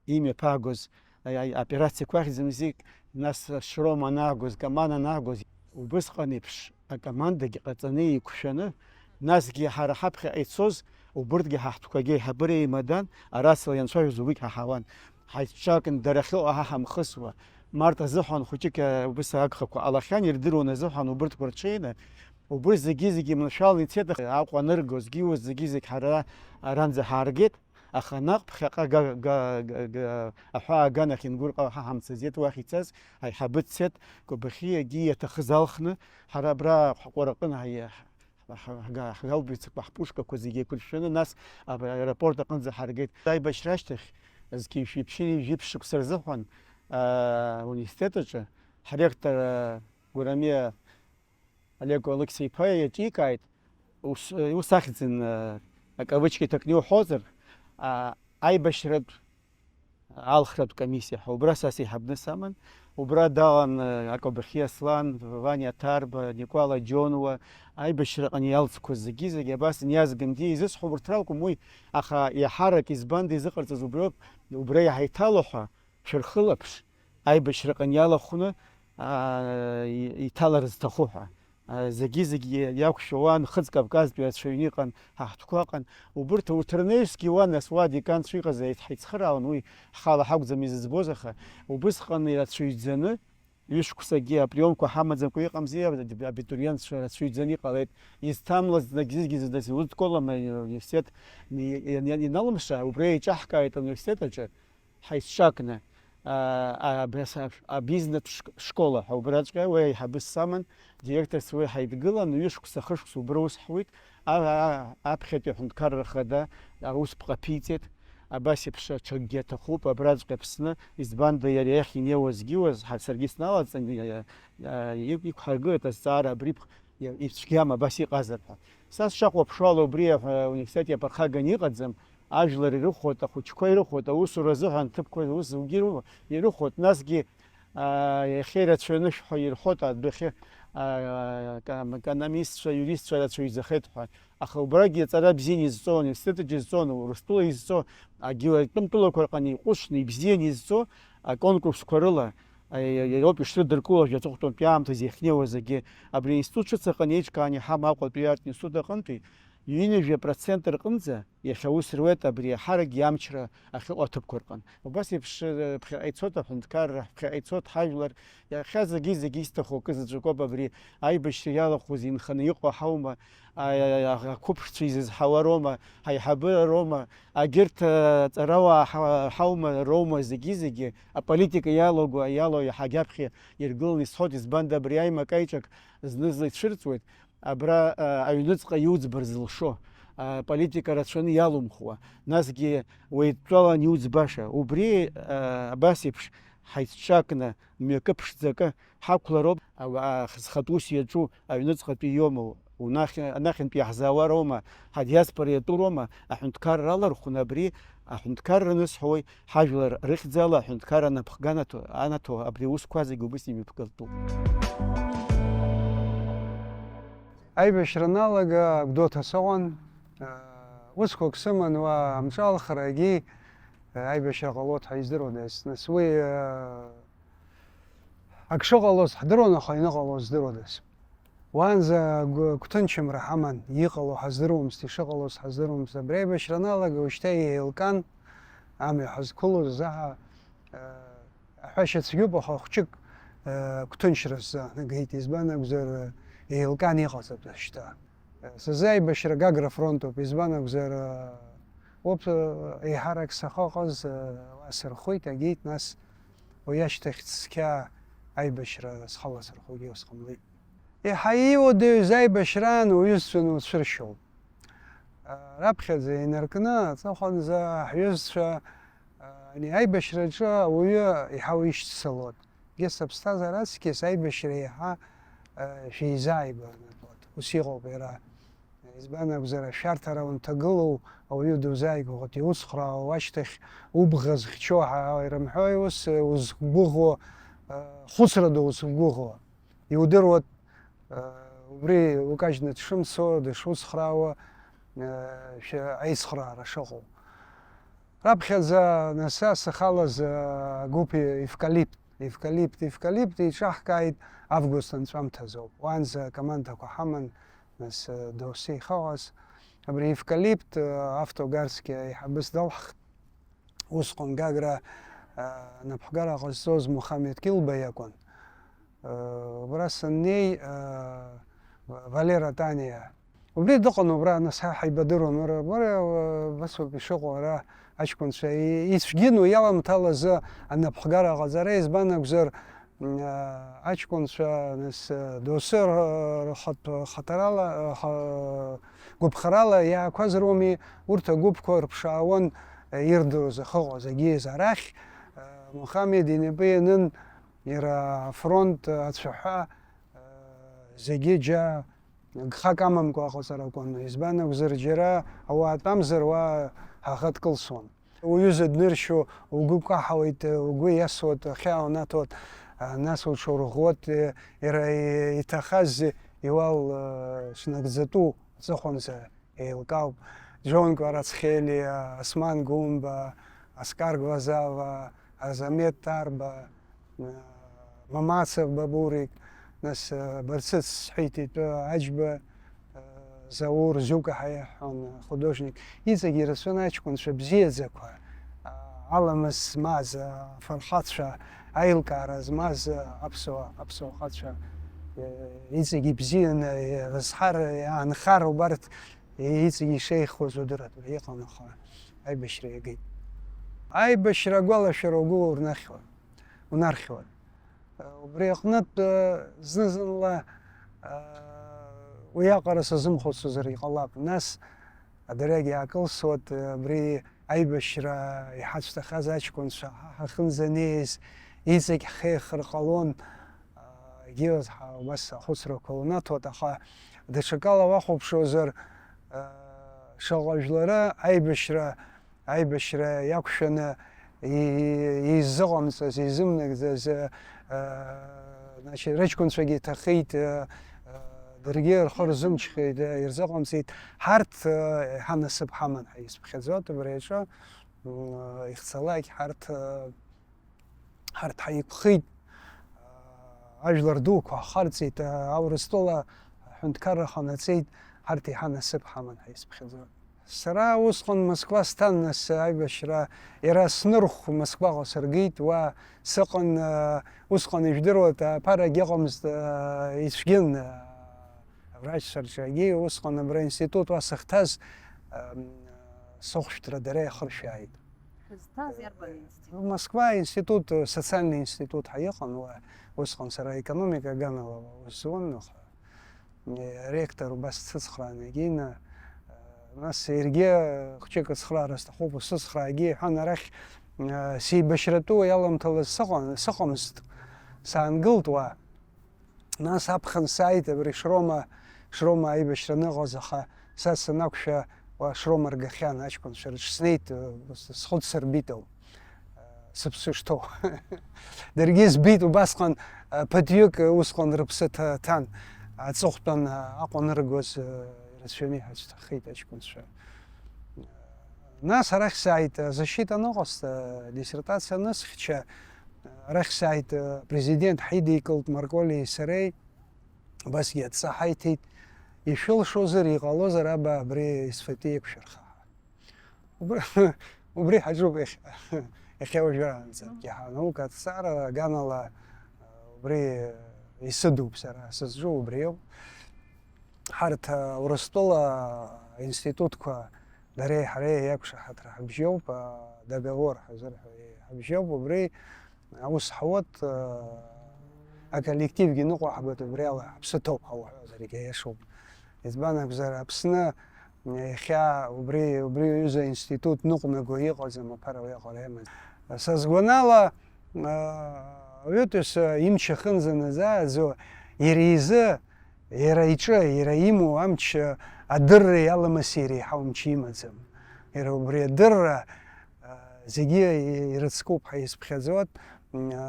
имҩаԥаагоз аоперациақәа ахьӡымзик, нас Шром анаагоз, Каман анаагоз, убысҟан еиԥш акомандагьы ҟаҵаны еиқәшәаны, насгьы ҳара ҳаԥхьа ицоз убырҭгьы ҳаҳҭқәагьы аиҳабыра еимадан, арасла ианцәажәоз уигь ҳаҳауан. ҳаицҿакын дарахьы ҳамхысуа Март азыҳәан хәыҷык убыс агхақәа ҟалахьан ирдыруан азыҳәан убырҭқәа рҽеины убри зегьы мнышәала ицеит Аҟәа анырго згьиуаз зегьы ҳара аранӡа ҳааргеит аха наҟ ԥхьаҟа аҳәаа аганахь ингәырҟьо ҳамцазеит уахь ицаз аиҳабы дцеит Кобахьы егьи иаҭахыз алхны ҳара абра ҳҟәараҟны ҳгаубицақәа ҳпушкақәа зегьы еиқәыршәаны нас аеропорт аҟынӡа ҳааргеит аибашьра ашьҭахь зқьи-шәиԥшьи шықәса рзыҳәан университет аҿы ҳректор Гәырами Олег Алексеи-иԥа иаҿикааит ус ахьӡын акавычки ҭакны иуҳәозар аибашьратә алхратә комиссиа ҳәа убра са сеиҳабны саман убра далан Акобахьы Аслан, Ваниа Ҭарба, Никәала Џьонуа аибашьраҟны иалҵқәаз зегьы абас иниазгамди изысҳәом урҭ ракәым уи аха иаҳарак избанда изыҟарҵаз убриоуп убра иаҳа иҭало ҳәа шәырхылаԥш аибашьраҟны иалахәны иҭалар зҭаху ҳәа зегьы иақәшәауан Хыҵ Кавказтәи ацәаҩны иҟан ҳаҳҭқәа ыҟан убырҭ урҭ рнаҩсгьы уан нас уа деканцәа иҟаз ҳаицхыраауан уи ҳхала ҳакәӡам изыӡбоз аха убысҟан ирацәаҩӡаны ҩышықәсагьы априомқәа ҳамаӡамкәа иҟамзи абитуриентцәа рацәаҩӡаны иҟалеит изҭамлаз зегьы удколама университет иналымша убри еиҿаҳкааит ауниверситет аҿы ҳаицҿакны абизнес школа ҳәа убраҵәҟьа уи аиҳабы саман директорс уи ҳаидгылан ҩышықәса хышықәса убра ус ҳуит аԥхьатәи аҳәынҭқарра хада аус ԥҟаԥиҵеит абас еиԥш ҽакгьы аҭахуп абраҵәҟьа Аԥсны избанда иара иахь инеиуаз згьиуаз саргьы сналаҵан иқәҳаргылеит азҵаара абри ицәгьам абас иҟазар ҳәа са сшахәаԥшуа ала убри ауниверситет иаԥырхаганы иҟаӡам ажәлар ирыхәоит ахәыҷқәа ирыхәоит аусура азыҳәан ҭыԥқәа усгьы ирыхәоит насгьы иахьа ирацәаҩны ҳәа ирҳәоит адәахьы економистцәа юристцәа рацәаҩӡахеит ҳәа аха убрагьы аҵара бзианы изҵо ауниверситет аҿы изҵо Урыстәыла изҵо агьтәымтәылақәа рҟны иҟәышны ибзианы изҵо аконкурсқәа рыла иоуп ишрыдыркыло аҵыхәтәантәи аамҭазы иахьнеиуаз зегьы абри аинститут ҿыц аҟны еиҿкааны иҳама Аҟәатәи аартә институт аҟынтәи 90% рҟынӡа иахьа ус руеит абри аҳаракгьы амчра ахьыҟоу аҭыԥқәа рҟны убас еиԥш ԥхьаҟа ицоит аҳәынҭқарра ԥхьаҟа ицоит ҳажәлар иахьа зегьы исҭаху акы заҵәыкоуп абри аибашьра иалахәыз инханы иҟоу ҳаума ақәыԥшцәа изызҳауа роума ҳаиҳабыра роума агьырҭ ҵарауаа ҳаума роума зегьы аполитика иалоу иаҳагьы аԥхьа иргыланы исҳәоит избанда абри аимак-аиҿак зны-зынла ицәырҵуеит абра аҩныҵҟа иуӡбар зылшо политика рацәаны иалумхуа насгьы уеидтәалан иуӡбаша убри абас еиԥш ҳаицҿакны мҩакы ԥшӡакы ҳақәлароуп зхатә ус иаҿу аҩныҵҟатәи иоума анахьынтәи иаҳзаауа роума ҳадиаспора иатәу роума аҳәынҭқарра алархәны абри аҳәынҭқарра анысҳәои ҳажәлар рыхьӡала аҳәынҭқарра анаҭо абри аусқәа зегьы убыс имҩаԥгатәуп аибашьра налага Гәдоуҭа соуан усқәак сыман уа амҿалхра егьи аибашьра ҟалоит ҳәа издыруадаз нас уи ак шыҟалоз ҳдыруан аха иныҟалоз здыруадаз уаанӡа гәҭынчымра ҳаман иҟало ҳаздыруамызт ишыҟалоз ҳаздыруамызт абри аибашьра налага уажәшьҭа еилкан амҩа ҳазқәылоз заҳа аҳәашьа цәгьоуп аха хәҷык гәҭынчра сзаанагеит избан акәзар еилкан иҟаз шьҭа сазы аибашьра Гагра фронтуп избан акәзар урҭ еиҳарак сахьыҟаз сырхәит агеит нас уи ашьҭахь цқьа аибашьра схаласырхәогьы усҟамлеит иаҳа иуадаҩыз аибашьраан уҩызцәаны уцәыршьоуп раԥхьаӡа инаркны аҵыхәанӡа ҳҩызцәа аибашьраҿы ауаҩы иаҳа уишьцылоит егьыс аԥсҭазаара аҵкьыс аибашьра иаҳа шәеизааигәанатәуеит ус иҟоуп иара избан акәзар ашәарҭара унҭагылоу ауаҩы дузааигәахоит иуцхраауа ашьҭахь убӷа зхьчо ирымҳәои ус узгәыӷуа хәыцрада узгәыӷуа иудыруа убри укажьны дшымцо дышуцхраауа аицхраара шыҟоу раԥхьаӡа наса сахалаз агәыԥ евкалипт иҿаҳкааит август анҵәамҭазоуп уаанӡа командақәа ҳаман нас доусы ихауаз абри евкалипт автогарсгьы аиҳабыс далҳхт усҟан Гагра напхгара ҟазҵоз Мухамед Килба иакәын. Убра саннеи Валера Таниа. Убри дыҟан убра, нас ҳаибадыруан, басоуп ишыҟоу ара аҷкәынцәа ицәгьыну иаламҭалазы анапхгара ҟаҵара, избан акәзар аҷкәынцәа нас доусы гәыԥхарала иаақәаз роуми, урҭ агәыԥқәа рԥшаауан ирдыруаз ахыҟаз агьиаз арахь. Мухамед инапы ианын иара афронт ацәаҳәа зегьы џьа гхак амамкәа аҟаҵара акәын. Избан акәзар џьара ауаа тәамзар уа ҳаӷа дкылсуан. Уҩыза дныршьо угәы каҳауеит, угәы иасуеит, хьаа унаҭоит, нас уҽурӷәӷәоит, иара иҭахаз иуал снагӡатәу аҵыхәанӡа еилкаауп. Џьонка Рацхели, Осман Гумба, Оскар Гвазава, Азамет Тарба, Мамацев Бабурик, нас Барцыц Хитит, Аџьба, Заур Зиука ҳаиҳәон, художник. Иҵегьы ирацәаны аҷкәынцәа бзиаӡақәа, аламыс змаз, афырхацәа, аилкаара змаз аԥсуа хацәа иҵегьы ибзианы аанхар убарҭ иҵегьы ишеихоз удырат, иҟан, аха аибашьра иагеит. Аибашьра агәалашәара угәы унархьуан. Убри аҟнытә зны-зынла уиаҟара сазымхәыцызар иҟалап. Нас адырҩагь иаакылсуеит абри аибашьра иҳацәҭахаз аҷкәынцәа ҳахьынӡа неиз иҵегь ҳхеихыр ҟалон, егьиуаз убас ахәыцрақәа унаҭоит, аха даҽакала уахәаԥшуазар шаҟа жәлары аибашьра иақәшәаны иззыҟамҵаз, изымнагӡаз рыҷкәынцәагьы иҭахеит, даргьы рхы рзымчхеит, ирзыҟамҵеит. Ҳарҭ ҳанасыԥ ҳаман ҳәа исԥхьаӡоит абри аҿы. Ихцалакь ҳарҭ ҳаиқәхеит, ажәлар дуқәа ҳхарҵеит, Аурыстәыла ҳҳәынҭқарра ҟанаҵеит, ҳарҭ иҳанасыԥ ҳаман ҳәа исԥхьаӡоит. Сара усҟан Москва сҭан, нас аибашьра иара снырхә Москваҟа сыргеит, уа сыҟан, усҟан ижәдыруеит, аԥарагь ыҟамызт, ицәгьын авраҷцәарҿиагьы, усҟан абра институт уа сахьҭаз сыхәшәтәра дара иахыршәааит. Москва институт, социальный институт ҳаиҟан, уа усҟан сара економика аганала узун, ректор убас дсыцхраан егьина. Нас иаргьы хәҷык ацхраара сҭахуп, сыцхраагьы иҳәан, арахь сеибашьратәу иаламҭалаз сыҟамызт. Саангылт уа. Нас аԥхын сааит абри Шрома аибашьра аныҟаз, аха са санақәшәа уа Шрома ргахьан аҷкәынцәа рҿы снеит, схәыцсырбит ауп, сыԥсы шҭоу. Даргьы збит убасҟан ԥыҭҩык усҟан рыԥсы ҭан, аҵыхәтәан аҟәаныргоз ирацәаны иҳацәҭахеит аҷкәынцәа. Нас арахь сааит, защита аныҟасҵа, диссертациа анысхьча, арахь сааит, президент ҳидикылт Марколии сареи, убасгьы адҵа ҳаиҭеит, ишәылшозар, иҟалозар аба абри исфатәи еиқәшәырхаҳа. Убри ҳаҿуп иахьа уажәраанӡагьы ҳанаука аҭҵаара аганала убри исыдуп сара, сызҿу убри ауп. Ҳарҭ Урыстәыла институтқәа дареи ҳареи иақәшаҳаҭра ҳабжьоуп, договор ҳазырҳәо ҳабжьоуп, убри аус ҳуат, аколлективгьы ныҟәаҳгоит, убри ала ҳаԥсы ҭоуп ҳауҳәозаргьы иашоуп. Избан акәзар, Аԥсны иахьа убри аҩыза институт ныҟәнаго иҟаӡам, аԥара уиаҟара имаз. Сазгәанала аҩытәыҩса имч ахынӡа назааӡо, иара изы, иара иҿы, иара имоу амч адырра иаламыс иреиҳау мч имаӡам. Иара убри адырра зегьы ирыцкуп ҳәа исԥхьаӡоит,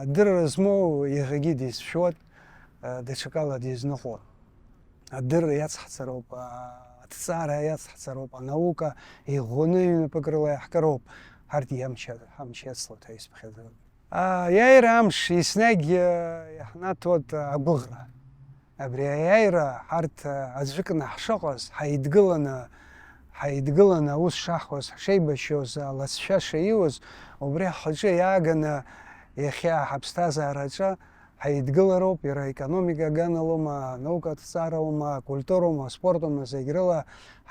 адырра змоу иаӷагьы дизшәоит, даҽакала дизныҟәоит. Адырра иацҳҵароуп, аҭҵаара иацҳҵароуп, анаука иӷәӷәаны ҩнапык рыла иаҳкыроуп, ҳарҭ ҳамч иацлоит ҳәа исԥхьаӡоит. Аиааира амш еснагь иаҳнаҭоит агәыӷра. Абри аиааира ҳарҭ аӡәыкны ҳшыҟаз, ҳаидгыланы, ҳаидгыланы аус шаҳхуаз, ҳшеибашьоз, алацәшәа шаиуаз, убри ҳхаҿы иааганы иахьа ҳаԥсҭазаараҿы ҳаидгылароуп, иара аекономика аганалома, анаукаҭҵаароума, акультуроума, аспортома, зегь рыла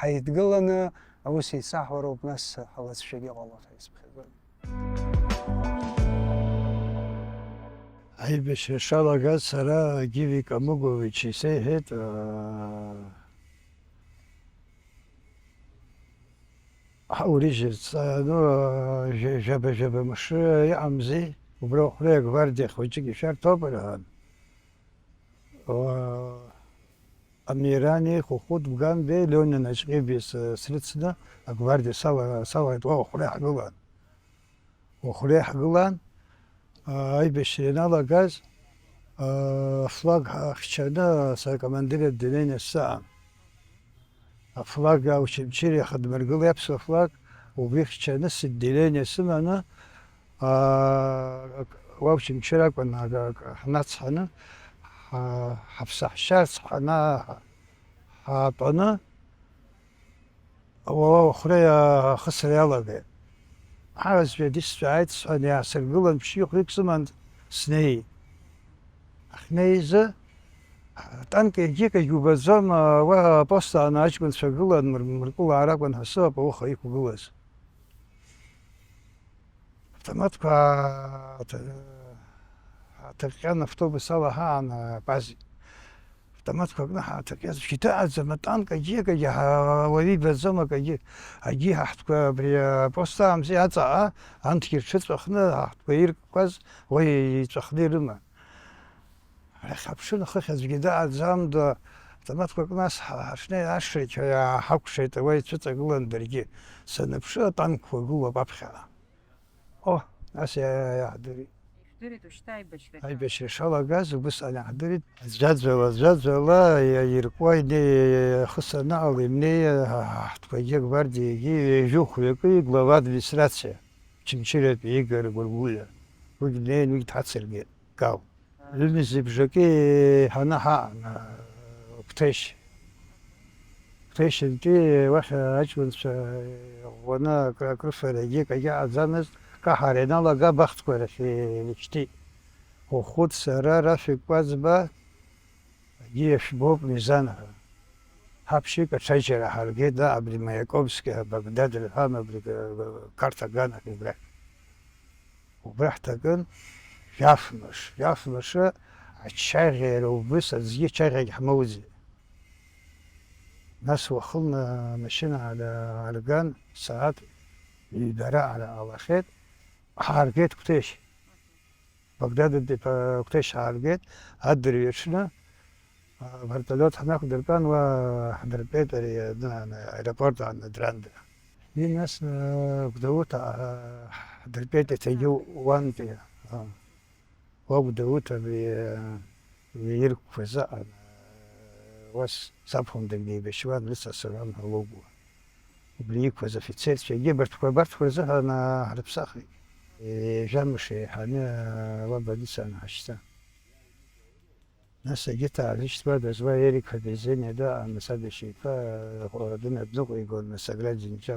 ҳаидгыланы аус еицаҳауароуп, нас ҳалацәшәагьы иҟалоит ҳәа исԥхьаӡоит. Аибашьра шалагаз сара Гиви Камыгәович исеиҳәеит, ҳаурыжьырц, жәаба-жәаба мшы иҟамзи, убри аҟны агвардиа хәыҷык ишәарҭоуп рҳәан. Амирани, Хәыхәыт Бганбеи, Леонид Наҷҟиби срыцны агвардиа салаҳаит уа Охәра иаҳгылан. Охәра иаҳгылан, аибашьра ианалагаз афлаг хьчаны сакомандир отделения саам. Афлаг аучымчири ахадмыргыла аԥсуа флаг, убри хьчаны сотделение сыманы, аучымчир акәын ҳнацҳаны, ҳаԥсы ҳшьарц ҳаатәаны, Охәра ахысра иалагеит. Ҳаразҩа дисцәааит сҳәан, иаасыргылан ԥшьҩык сыман снеит. Ҳнеизы танк егьикагь убаӡом, уа апостааны аҷкәынцәа гылан, мыркәылаа ракәын ҳасыуп ауха иқәгылаз. Автоматқәа ҳааҭырҟьан, автобус ала ҳаан Пазик. Автоматқәа кны ҳааҭырҟьаз, шьиҭааӡам атанк егьикагь ауаҩы ибаӡом акагьы. Агьи ҳаҳҭқәа абри апост аамзи аҵаҟа анҭгьы рҽыҵәахны ҳаҳҭқәа иркқәаз уа иҵәахны ирыман. Ҳаԥшын ахыхь аӡәгьы дааӡам, автоматқәа кны ас ҳашнеи ашшеит ҳәа иааҳакәшеит, уа ицәыҵагылан даргьы. Саныԥшы атанкқәа гылоуп аԥхьаҟа. Нас иааҳдырит. Ихдырит ушьҭа аибашьра. Аибашьра шалагаз убысҟан иаҳдырит. Аӡәаӡәала иаиркуа ахы санаала имнеиа ҳаҳҭқәагьы агвардиагьы ҩажәи-хәҩакы глава администрациа, Очамчыратәи Игор Гәыргәлиа. Уигьы днеин, уигьы дҳацыргеит, Гал. Ҩымзи бжаки ҳаны ҳаан Қәҭешь. Қәҭешьынтәи уахь аҷкәынцәа ӷәӷәаны акрыфара егьикагьы ааӡамызт, каҳара ианалага абахҭқәа рахь илышьҭит. Хәыхәыт, сара, Рафик Кәаӡба, агьи иашәбоуп Мизанҳәа. Ҳаԥшьҩык аҽаџьара ҳаргеит, абри Маиаковски, Багдад рҳәан, абри карта аганахь убрахь. Убра ҳҭакын, жәаф-мшы ачаӷьа иара убыс аӡгьы ачаӷьагь ҳмоуӡеит. Нас уахынла амашьына аарган, саат ҩбара ҟалахьеит, ҳааргеит Қәҭешь. Багдадтәи Қәҭешь ҳааргеит, адырҩаҽны вертолиот ҳнақәдыртәан, уа ҳдыртәеит ари аеропорт Дранда. Нас Гәдоуҭа ҳдыртәеит еиҭагьы уантәи. Уа Гәдоуҭа иркқәаз аҟан, уас сабхәындагь неибашьуан, рыҵасыран ҳәа лоугәа. Убри иқәыз афицерцәагьы абарҭқәа рзыҳәан ҳрыԥсахит. Жәамш еиҳаны уа больницаан ҳашьҭан. Нас егьи ҭаарышьҭуадаз, уа Ерик Хабезиниа даҟан, сабашьа-иԥа дныҟәигон Саградинҷа.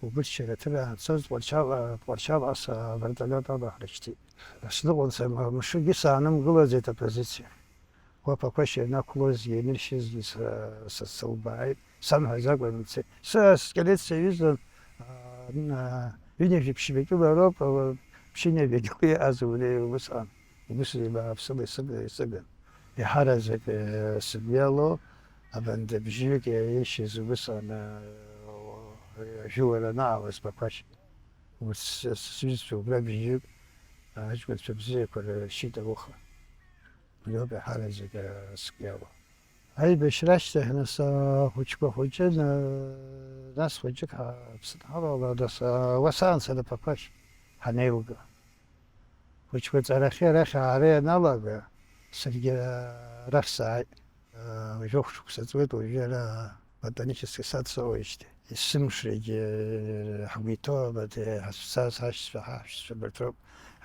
Убырҭ шьараҭыра ҳанцоз Тҟәарчалҟа авертолиот ала ҳрышьҭит. Сныҟәон мшыгьы саанымгылаӡеит апозициа. Уа ԥақәашьа ианақәлоз ианыршьызгьы сылбааит. Самҳәаз акәын ицеит. Скелет саҩызан ҩынҩажәи ԥшьбакьыла роуп, ԥшьынҩажәи агьҟәы иааз убысҟан. Убыс бааԥсыла исыган. Иҳараӡак сыбиало, абандабжьык иаишьыз убысҟан ажәылара анаалаз ԥақәашьа. Урҭ сҩызцәа убра бжьык аҷкәынцәа бзиақәа ршьит ауха. Убриоуп иҳараӡак сыбиало. Аибашьра ашьҭахь, нас ахәыҷқәа хәыҷын, нас хәыҷык ҳаԥсны ҳалала, уа саан сара ԥақәашьа ҳанеилга. Хәыҷқәа ҵарахьы арахь аара ианалага, саргьы арахь сааит. Уажәы хәшықәса ҵуеит, уажәы ара ботанически сад соуижьҭеи. Есымшагьы ҳгәы иҭоуп, ҳазцаз ҳаҳәшьцәа абарҭ роуп,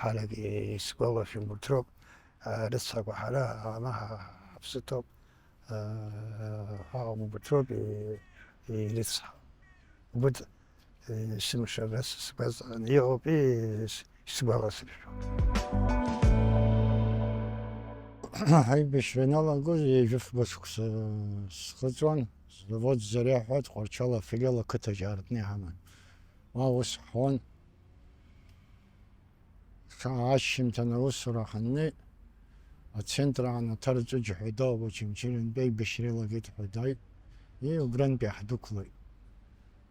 ҳарак исгәалашәом урҭ роуп, рыцҳақәа ҳара ҳаҟны ҳаԥсы ҭоуп. Убарҭ роуп ирыцҳау. вот симшарас спас Европе сбалас. Ай бешвенала гоз ежев баскс схотон вот заря хат хорчала филела катажартны хаман. Аус хон шаашим танавус раханны السنتر عن ترجع حدا وشمشين بي بشري لقيت حداي وبرن بيحدوك لي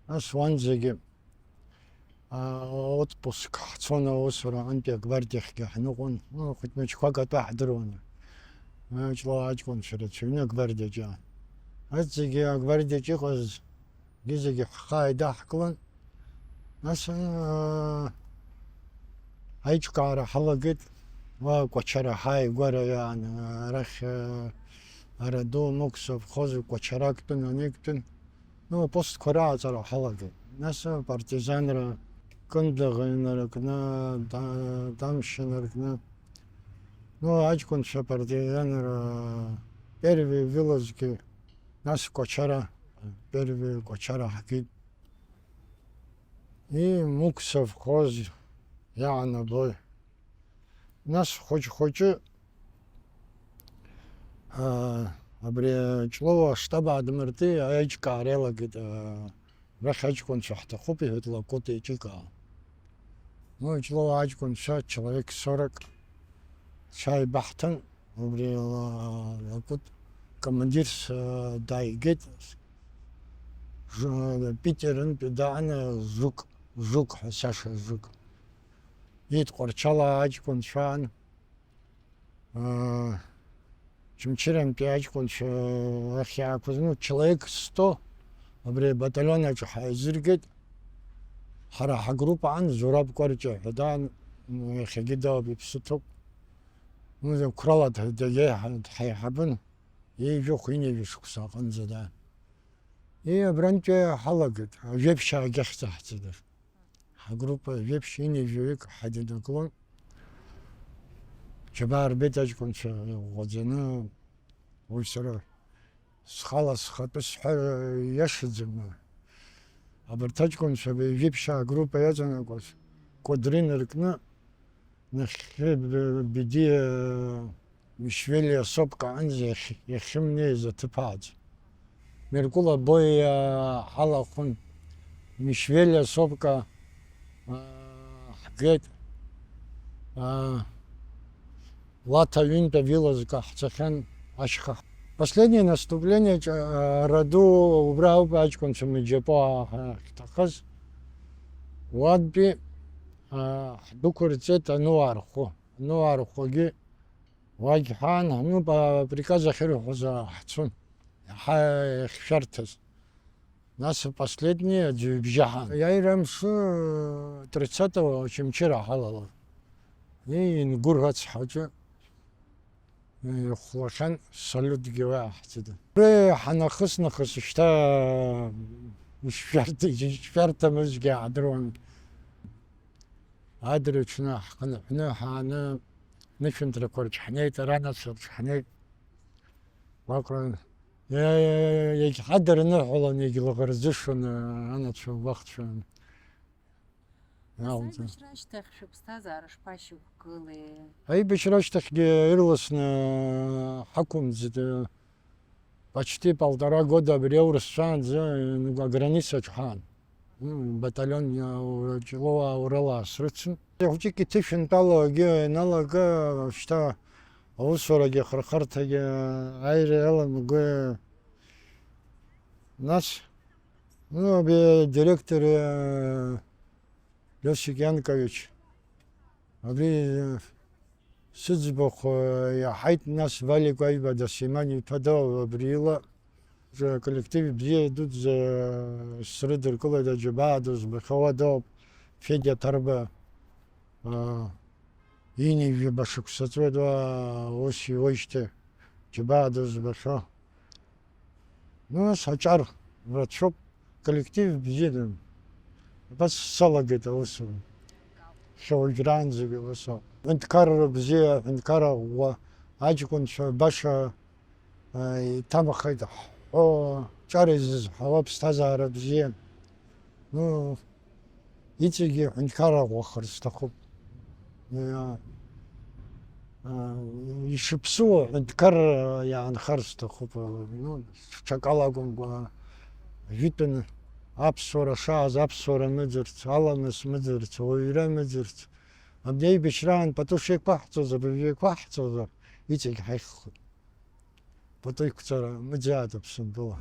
أسوان زي أطبس كحصونا وصرا عندي أكبردي حكي حنقون كنت مش فقط بحضرون ما شلا أجكون شرط شنو أكبردي جا أتزي أكبردي جي خز جزي خايدا حكون ناس هاي شكارة حلقت وقشرة هاي قرا يعني رخ أردو مكسب خوز قشرة كتن أنيكتن نو بوست كورا زرا حلقة ناس بارتيزان را كندغين ركنا دامشن ركنا نو أجكون شا بارتيزان را بيرفي فيلوز كي ناس قشرة بيرفي قشرة حكيد مكسب خوز يعني بوي нас хоче абре члова штаба адмирти айч карела гит рахач кон шахта хопи хетла коте чика ну члова айч кон ша человек 40 шай бахтан абре кот командир дайгет питерен педана жук саша жук يد قرشلا أجكون شان شمشيرن بيأجكون شو أخي أكوزنو человек 100 أبري батальон أجو حيزرقد حراح جروب عن زراب قرجة هدان أخي جدا بيبسطوك مو كرالات هدايا حيحبن يجو خيني يشوكسا قنزدان برانجة حلقت جيبشا جخت حتدر группа вообще не живет один клон. Чабар бетаж конча година ульсера схалас хатс яшдзем. Абертаж конча вообще группа язана гос. Кодринеркна нахеб биди мишвели сопка анзе яхмне затпац. Меркула бой халахун мишвели сопка حكيت Лата Винта Вилазка Хацахан Ашха. Последнее наступление роду убрал бачкон Чамиджапа Тахаз Вадби Дукурцета Нуархо Нуархоги Вагхан ну по приказу Хирухоза Хацун Хшартас. Нас последние Джиджахан. Я и рамшу 30-го Чимчира халала. И Гургац хаджа. Хлашан салют гева хтида. Ханахыс нахыс шта шферта мызге адрон. Адручна хана хана нишин трекорч хнейт рана сырч хнейт. Вакран я حضر نحول نيجي لغرزشون أنا شو وقت شو بشراشتخ شو بستازارش باشو كلي أي بشراشتخ إيرلسنا حكم زد почти 1,5 года Бреурсшан за граница Чхан батальон Чилова Урала срыцын Хучики тишин тало ге налага что Усораги Хархартаги Айри Элам ге нас ну директор Лёсик Янкович Абри Сидзбох я хайт нас вали гайба до Симани Падова Брила за коллектив бзе идут за средер колода Джабадус Бахавадов Федя Тарба Ини вибашук сатведва оси ойште Джабадус Баха ну сачар врачоп коллектив бзе бас салагет осу شوجران زي بسوا انتكرر بزي انتكرر واجكون شو باشا تم خيط او جاريز حواب استازار بزي Ну, иҵегьы аҳәынҭқарра ӷәӷәахар сҭахуп. Ишыԥсу аҳәынҭқарра иаанхар сҭахуп. Ну, ҽакала акәымкәа ажәытәан аԥсуара шааз аԥсуара мыӡырц, аламыс мыӡырц, ауаҩра мыӡырц, абни аибашьраан пату шеиқәаҳҵоз, абыржәы еиқәаҳҵозар, иҵегь ҳаиххоит. Пату иқәҵара мыӡааит Аԥсынтәыла.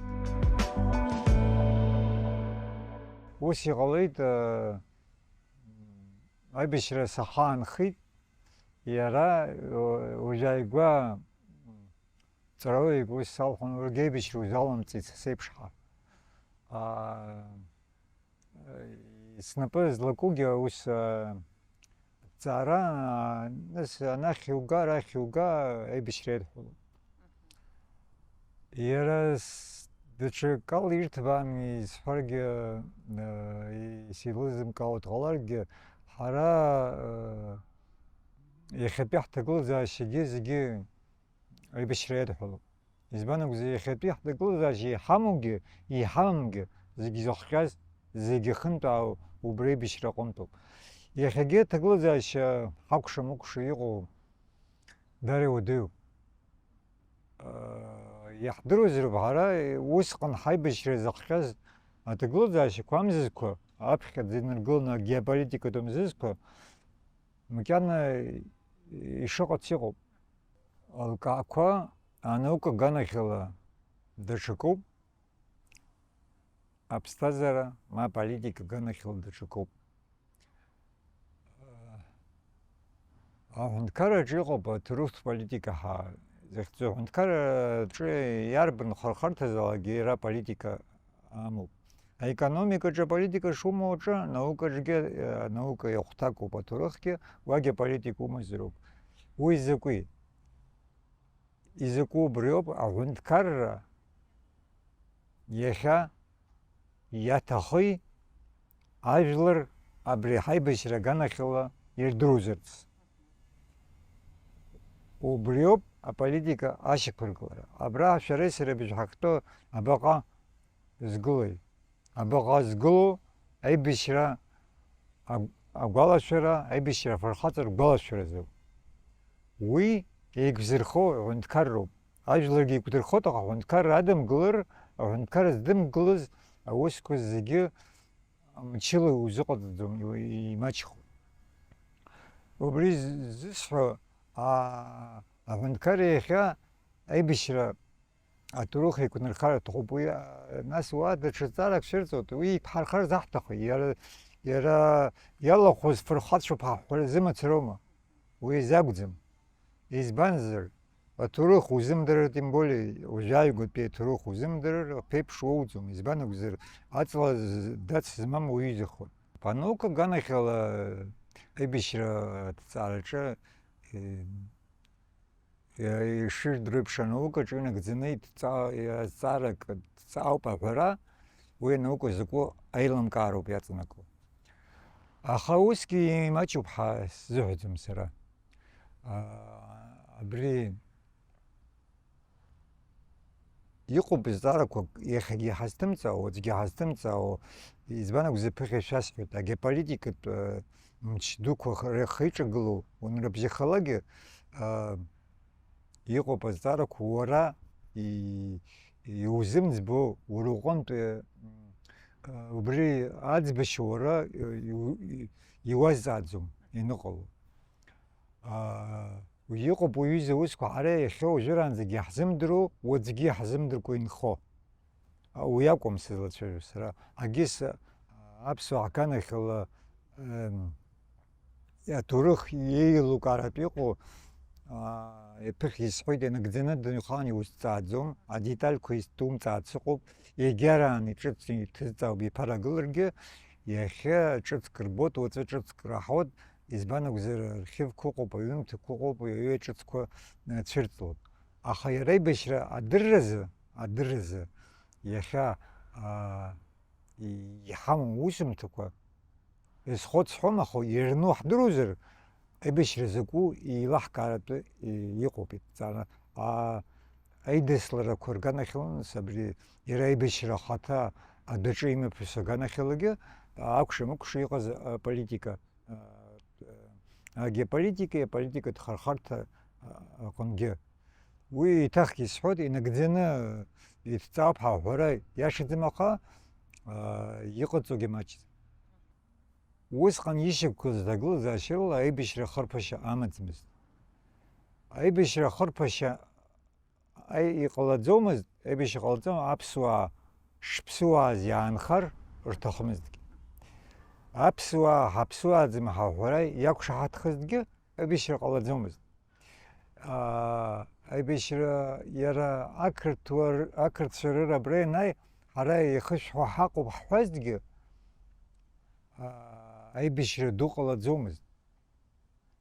Ус иҟалеит, аибашьра саҳаанхеит, иара уажәааигәа ҵарадырҩегь ус салҳәон, уаргьы аибашьра узаламҵеит са сеиԥшҳа. Снапы злакугьы ус ҵаара, нас анахь иуга, арахь иуга, аибашьра иадҳәалоуп. Иара даҽакала ирҭбаами исҳәаргьы, сеилызымкаауа дҟаларгьы, ҳара иахьатәи ҳҭагылазаашьагьы зегьы аибашьра иадҳәалоуп. Избан акәзар, иахьатәи ҳҭагылазаашьа иҳамоугьы, иҳамамгьы, зегьы изыхҟьаз, зегьы ихынтәаау убри аибашьра аҟынтәоуп. Иахьагьы аҭагылазаашьа ҳакәша-мыкәша иҟоу дара иуадаҩуп. Иаҳдыруазароуп ҳара усҟан ҳаибашьра изыхҟьаз аҭагылазаашьақәа, амзызқәа, аԥхьаӡа инаргыланы агеополитикатә мзызқәа, макьана ишыҟац иҟоуп. Алкаақәа анаука аганахьала даҽакуп, аԥсҭазаара ма аполитика аганахьала даҽакуп. Аҳәынҭқарраҿы иҟоуп аҭоурыхтә политика ҳәа захьӡу. Аҳәынҭқарраҿы иарбан хырхарҭазаалакгьы иара политика амоуп. Аекономикаҿы аполитика шумоу аҿы, наукаҿгьы анаука иахәҭакуп, аҭоурыхгьы уагьы аполитика умазароуп. Уи закәи? Изакәу убриоуп, аҳәынҭқарра иахьа иаҭахи ажәлар абри ҳаибашьра аганахьала ирдырузарц. Убриоуп аполитика ашьақәыргылара. Абра шәареи сареи быжәҳахьтәы абаҟа згылои? Абаҟа згылоу аибашьра агәалашәара, аибашьра афырхаҵара ргәалашәаразоуп. Уи еиқәзырхо аҳәынҭқарроуп. Ажәларгьы еиқәдырхоит, аха аҳәынҭқарра адымгылар, аҳәынҭқарра здымгылаз аусқәа зегьы мчыла узыҟаҵаӡом, имаҷхоит. Убри зысҳәо, аҳәынҭқарра иахьа аибашьра аҭоурых еиқәнархар аҭахуп. Уи нас уа даҽа ҵаарак шәырҵоит, уи иԥҳархар заҳҭахи, иара иалахәыз фырхаҵәоуп ҳәа зымацароума? Уи изакәӡам. Избанзар, аҭоурых узымдырыр, тем более уажәааигәатәи аҭоурых узымдырыр, ԥеиԥш уоуӡом. Избан акәзар, аҵла дац змам уаҩы изыхуп. Анаука аганахьала аибашьра аҭҵаараҿы ишырдырԥш анаукаҿы инагӡаны ҵаарак ҭҵаауп аҳәара, уи анаука закәу аилымкаароуп иаҵанакуа. Аха усгьы имаҷуп ҳәа сзыҳәаӡом сара. Абри иҟоуп зҵаарақәак иахьагьы иҳазҭымҵаауа, аӡәгьы иҳазҭымҵаауа, избан акәзар ԥыхьа шәасҳәоит, агеополитикатә мч дуқәа рыхиҿагылоу уанрыбжьахалагьы иҟоуп азҵаарақәа уара иузымӡбо, уара уҟынтә убри аӡбашьа уара иуазҵааӡом иныҟало. Иҟоуп уаҩыза усқәа ҳара иахьа уажәраанӡагьы иаҳзымдыруа, уаҵәгьы иаҳзымдыркәа инхо. Уи акәым сызлацәажәо сара. Агьыс аԥсуаа аганахьала аҭоурых еилукааратә иҟоу ԥыхьа исҳәоит, инагӡаны дыҩхаан иузҵааӡом, адетальқәа изҭумҵаац ыҟоуп, егьараан ҿыц иҭызҵаауп иԥарагыларгьы, иахьа ҿыцк рбот, уаҵәы ҿыцк раҳауеит. Избан акәзар, архивқәа ыҟоуп, аҩымҭақәа ыҟоуп, уи аҿыцқәа цәырҵлоит. Аха иара аибашьра адырразы иахьа иҳамоу усумҭақәа изхәыцхәом, аха ирну ҳдыруазар, аибашьра закәу еилаҳкааратәы иҟоуп иҭҵаара. Аидысларақәа рганахьала, нас абри иара аибашьра ахаҭа Адаҿы имҩаԥысуа аганахьалагьы акәшамыкәша иҟаз аполитика, агеополитика, аполитикатә хархарҭа аҟынгьы. Уи еиҭахгьы исҳәоит, инагӡаны иҭҵаауп ҳаҳәара иашаӡам, аха иҟаҵогьы маҷӡам. Усҟан ишьақәгылаз аҭагылазаашьа рыла аибашьра хырԥашьа амаӡамызт. Аибашьра хырԥашьа иҟалаӡомызт, аибашьра ҟалаӡом, аԥсуаа шԥсуааз иаанхар рҭахымызҭгьы. Аԥсуаа ҳаԥсуааӡам ҳаҳәара иақәшаҳаҭхазҭгьы аибашьра ҟалаӡомызт. Аибашьра иара ақырҭцәа рыра абра ианааи, ҳара ихышәҳәа ҳаҟоуп ҳҳәазҭгьы, аибашьра ду ҟалаӡомызт.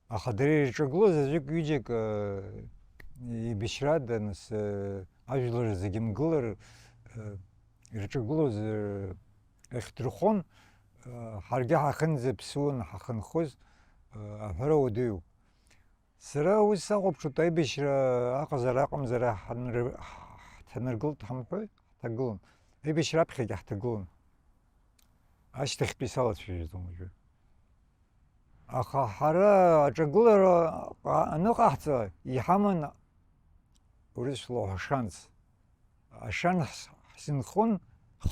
Аха дара ирҿагылоз аӡәык ҩыџьак еибашьрада, нас ажәлар зегьы мгылар ирҿагылоз ихьдырхон, ҳаргьы ҳахьынӡаԥсуан ҳахьынхоз аҳәара уадаҩуп. Сара ус сахәаԥшуеит, аибашьра аҟазар аҟамзар ҳҭанаргылт ҳамҳәои, ҳҭагылан. Аибашьра аԥхьагьы ҳҭагылан. Ашьҭахьтәи салацәажәаӡом уажәы. Аха ҳара аҿагылара аныҟаҳҵа иҳаман урысшәала ашанс. Ашанс ҳзынхон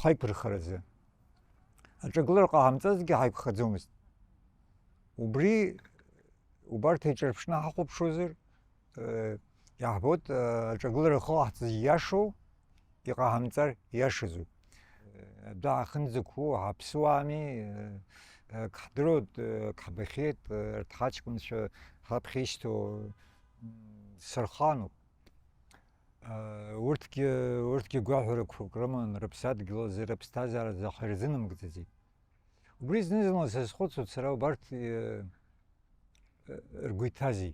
ҳаиқәырхаразы. Аҿагылара ҟаҳамҵазҭгьы ҳаиқәхаӡомызт. Убарҭ еиҿарԥшны ҳахәаԥшуазар, иаҳбоит аҿагылара ахылаҳҵаз ииашоу, иҟаҳамҵар ииашазу. Абда ҳахьынӡақәу ҳаԥсуаами, кҳдыруеит, кҳбахьеит, арҭ ҳаҷкәынцәа ҳаԥхьа ишьҭоу сырхануп. Урҭгьы гәаҳәарақәак рыман рыԥсадгьылазы, рыԥсҭазааразы, аха ирзынамыгӡаӡеит. Убри зны-зынла сазхәыцуеит сара убарҭ ргәы иҭази.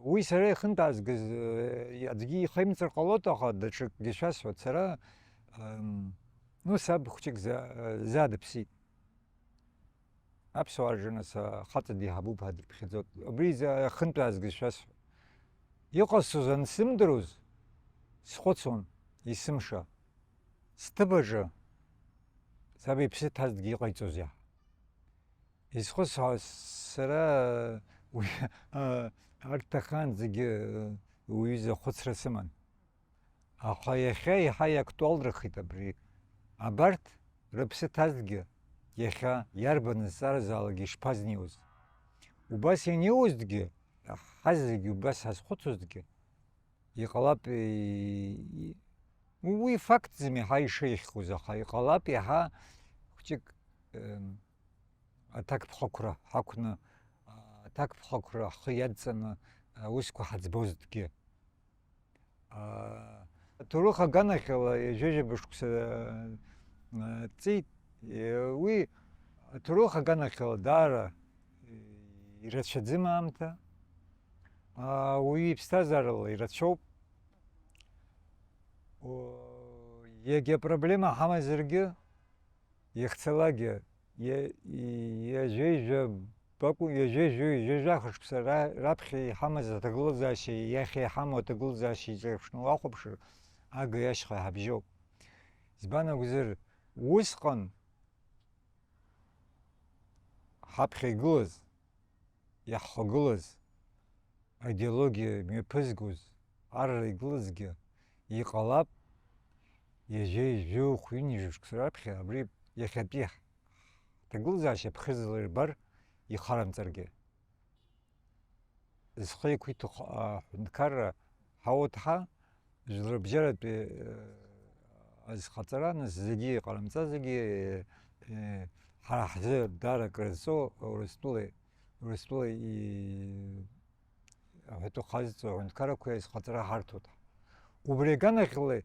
Уи сара ихынтәаазгаз аӡәгьы ихаимҵар ҟалоит, аха даҽакгьы шәасҳәоит, сара саб хәҷык заа дыԥсит. Аԥсуаа рҿы нас ахаҵа деиҳабуп ҳәа дыԥхьаӡоит. Абри ихынтәаазгаз шәасҳәоит. Иҟасҵоз ансымдыруаз схәыцуан есымша. Сҭыԥаҿы саб иԥсы ҭазҭгьы иҟаиҵозеи. Исхәыцуаз сара арҭ ахаан зегьы уҩыза хәыцра сыман. Аха иахьа еиҳа иактуалрахеит абри. Абарҭ рыԥсы ҭазҭгьы иахьа иарбан зҵааразаалакгьы ишԥазнеиуаз. Убас ианеиуазҭгьы, ҳа зегьы убас ҳазхәыцуазҭгьы, иҟалап, уи фактӡам иаҳа ишеиӷьхоз, аха иҟалап иаҳа хәҷык аҭакԥхықәра ҳақәны, аҭакԥхықәра ҳхы иадҵаны аусқәа ҳаӡбозҭгьы. Аҭоурых аганахьала ҩажәа шықәса ҵит. Уи аҭоурых аганахьала даара ирацәаӡым аамҭа, уаҩы иԥсҭазаарала ирацәоуп. Егьа проблема ҳамазаргьы, иахьцалакгьы ҩажәа хышықәса раԥхьа иҳамаз аҭагылазаашьа, иахьа иҳамоу аҭагылазаашьа иҿырԥшны уахәаԥшыр, агаҩ ашьха ҳабжьоуп. Избан акәзар, усҟан ҳаԥхьа игылаз, иаҳхагылаз, аидеологиа мҩаԥызгоз, арра игылазгьы, иҟалап ҩажәа хәҩынҩажәа шықәса раԥхьа абри иахьатәи ҳҭагылазаашьа ԥхыӡла ирбар ихарамҵаргьы. Зхы иқәиҭу ҳҳәынҭқарра ҳауаҭҳа, жәларбжьаратәи азхаҵара, нас зегьы иҟарымҵа, зегьы ҳара ҳзы даара акразҵо Урыстәыла аҳәатәы ҟазҵо аҳәынҭқаррақәа азхаҵара ҳарҭоит. Убри аганахьала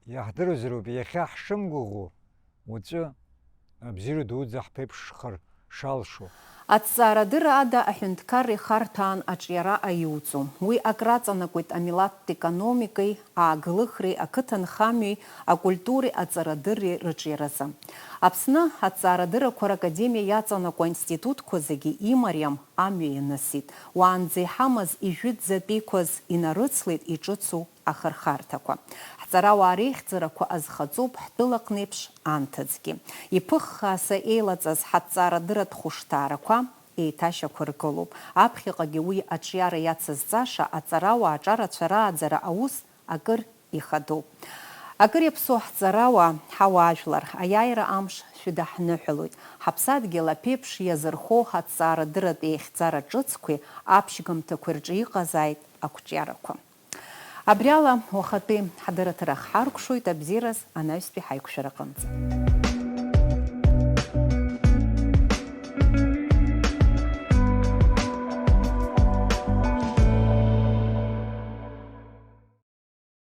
иаҳдыруазароуп, иахьа ҳшымгәыӷуа, уаҵәы абзиара дуӡӡа ҳԥеиԥшхар шалшо. Аҭҵаарадырра ада аҳәынҭқар ихарҭәаан аҿиара аиуӡом. Уи акраҵанакуеит амилаҭтә економикеи, ааглыхреи, ақыҭанхамҩеи, акультуреи, аҵарадырреи рыҿиаразы. Аԥсны аҭҵаарадыррақәа ракадемиа иаҵанакуа аинститутқәа зегьы имариам амҩа ианысит. Уаанӡа иҳамаз ижәытәӡатәиқәаз инарыцлеит иҿыцу ахырхарҭақәа. Ҳҵарауаа реихьӡарақәа азхаҵоуп ҳтәылаҟны еиԥш анҭыҵгьы. Иԥыххааса еилаҵаз ҳаҭҵаарадырратә хәышҭаарақәа еиҭашьақәыргылоуп. Аԥхьаҟагьы уи аҿиара иацызҵаша аҵарауаа аҿарацәа рааӡара аус акыр ихадоуп. Акыр иаԥсоу ҳҵарауаа ҳауаажәлар, аиааира амш шәыдаҳныҳәалоит. Ҳаԥсадгьыл аԥеиԥш иазырхо ҳаҭҵаарадырратә еихьӡара ҿыцқәеи аԥшьгамҭақәеи рҿы иҟазааит ақәҿиарақәа. Абриала уахатәи ҳадырраҭара ҳаркәшоит абзиараз анаҩстәи ҳаиқәшәара аҟынӡа.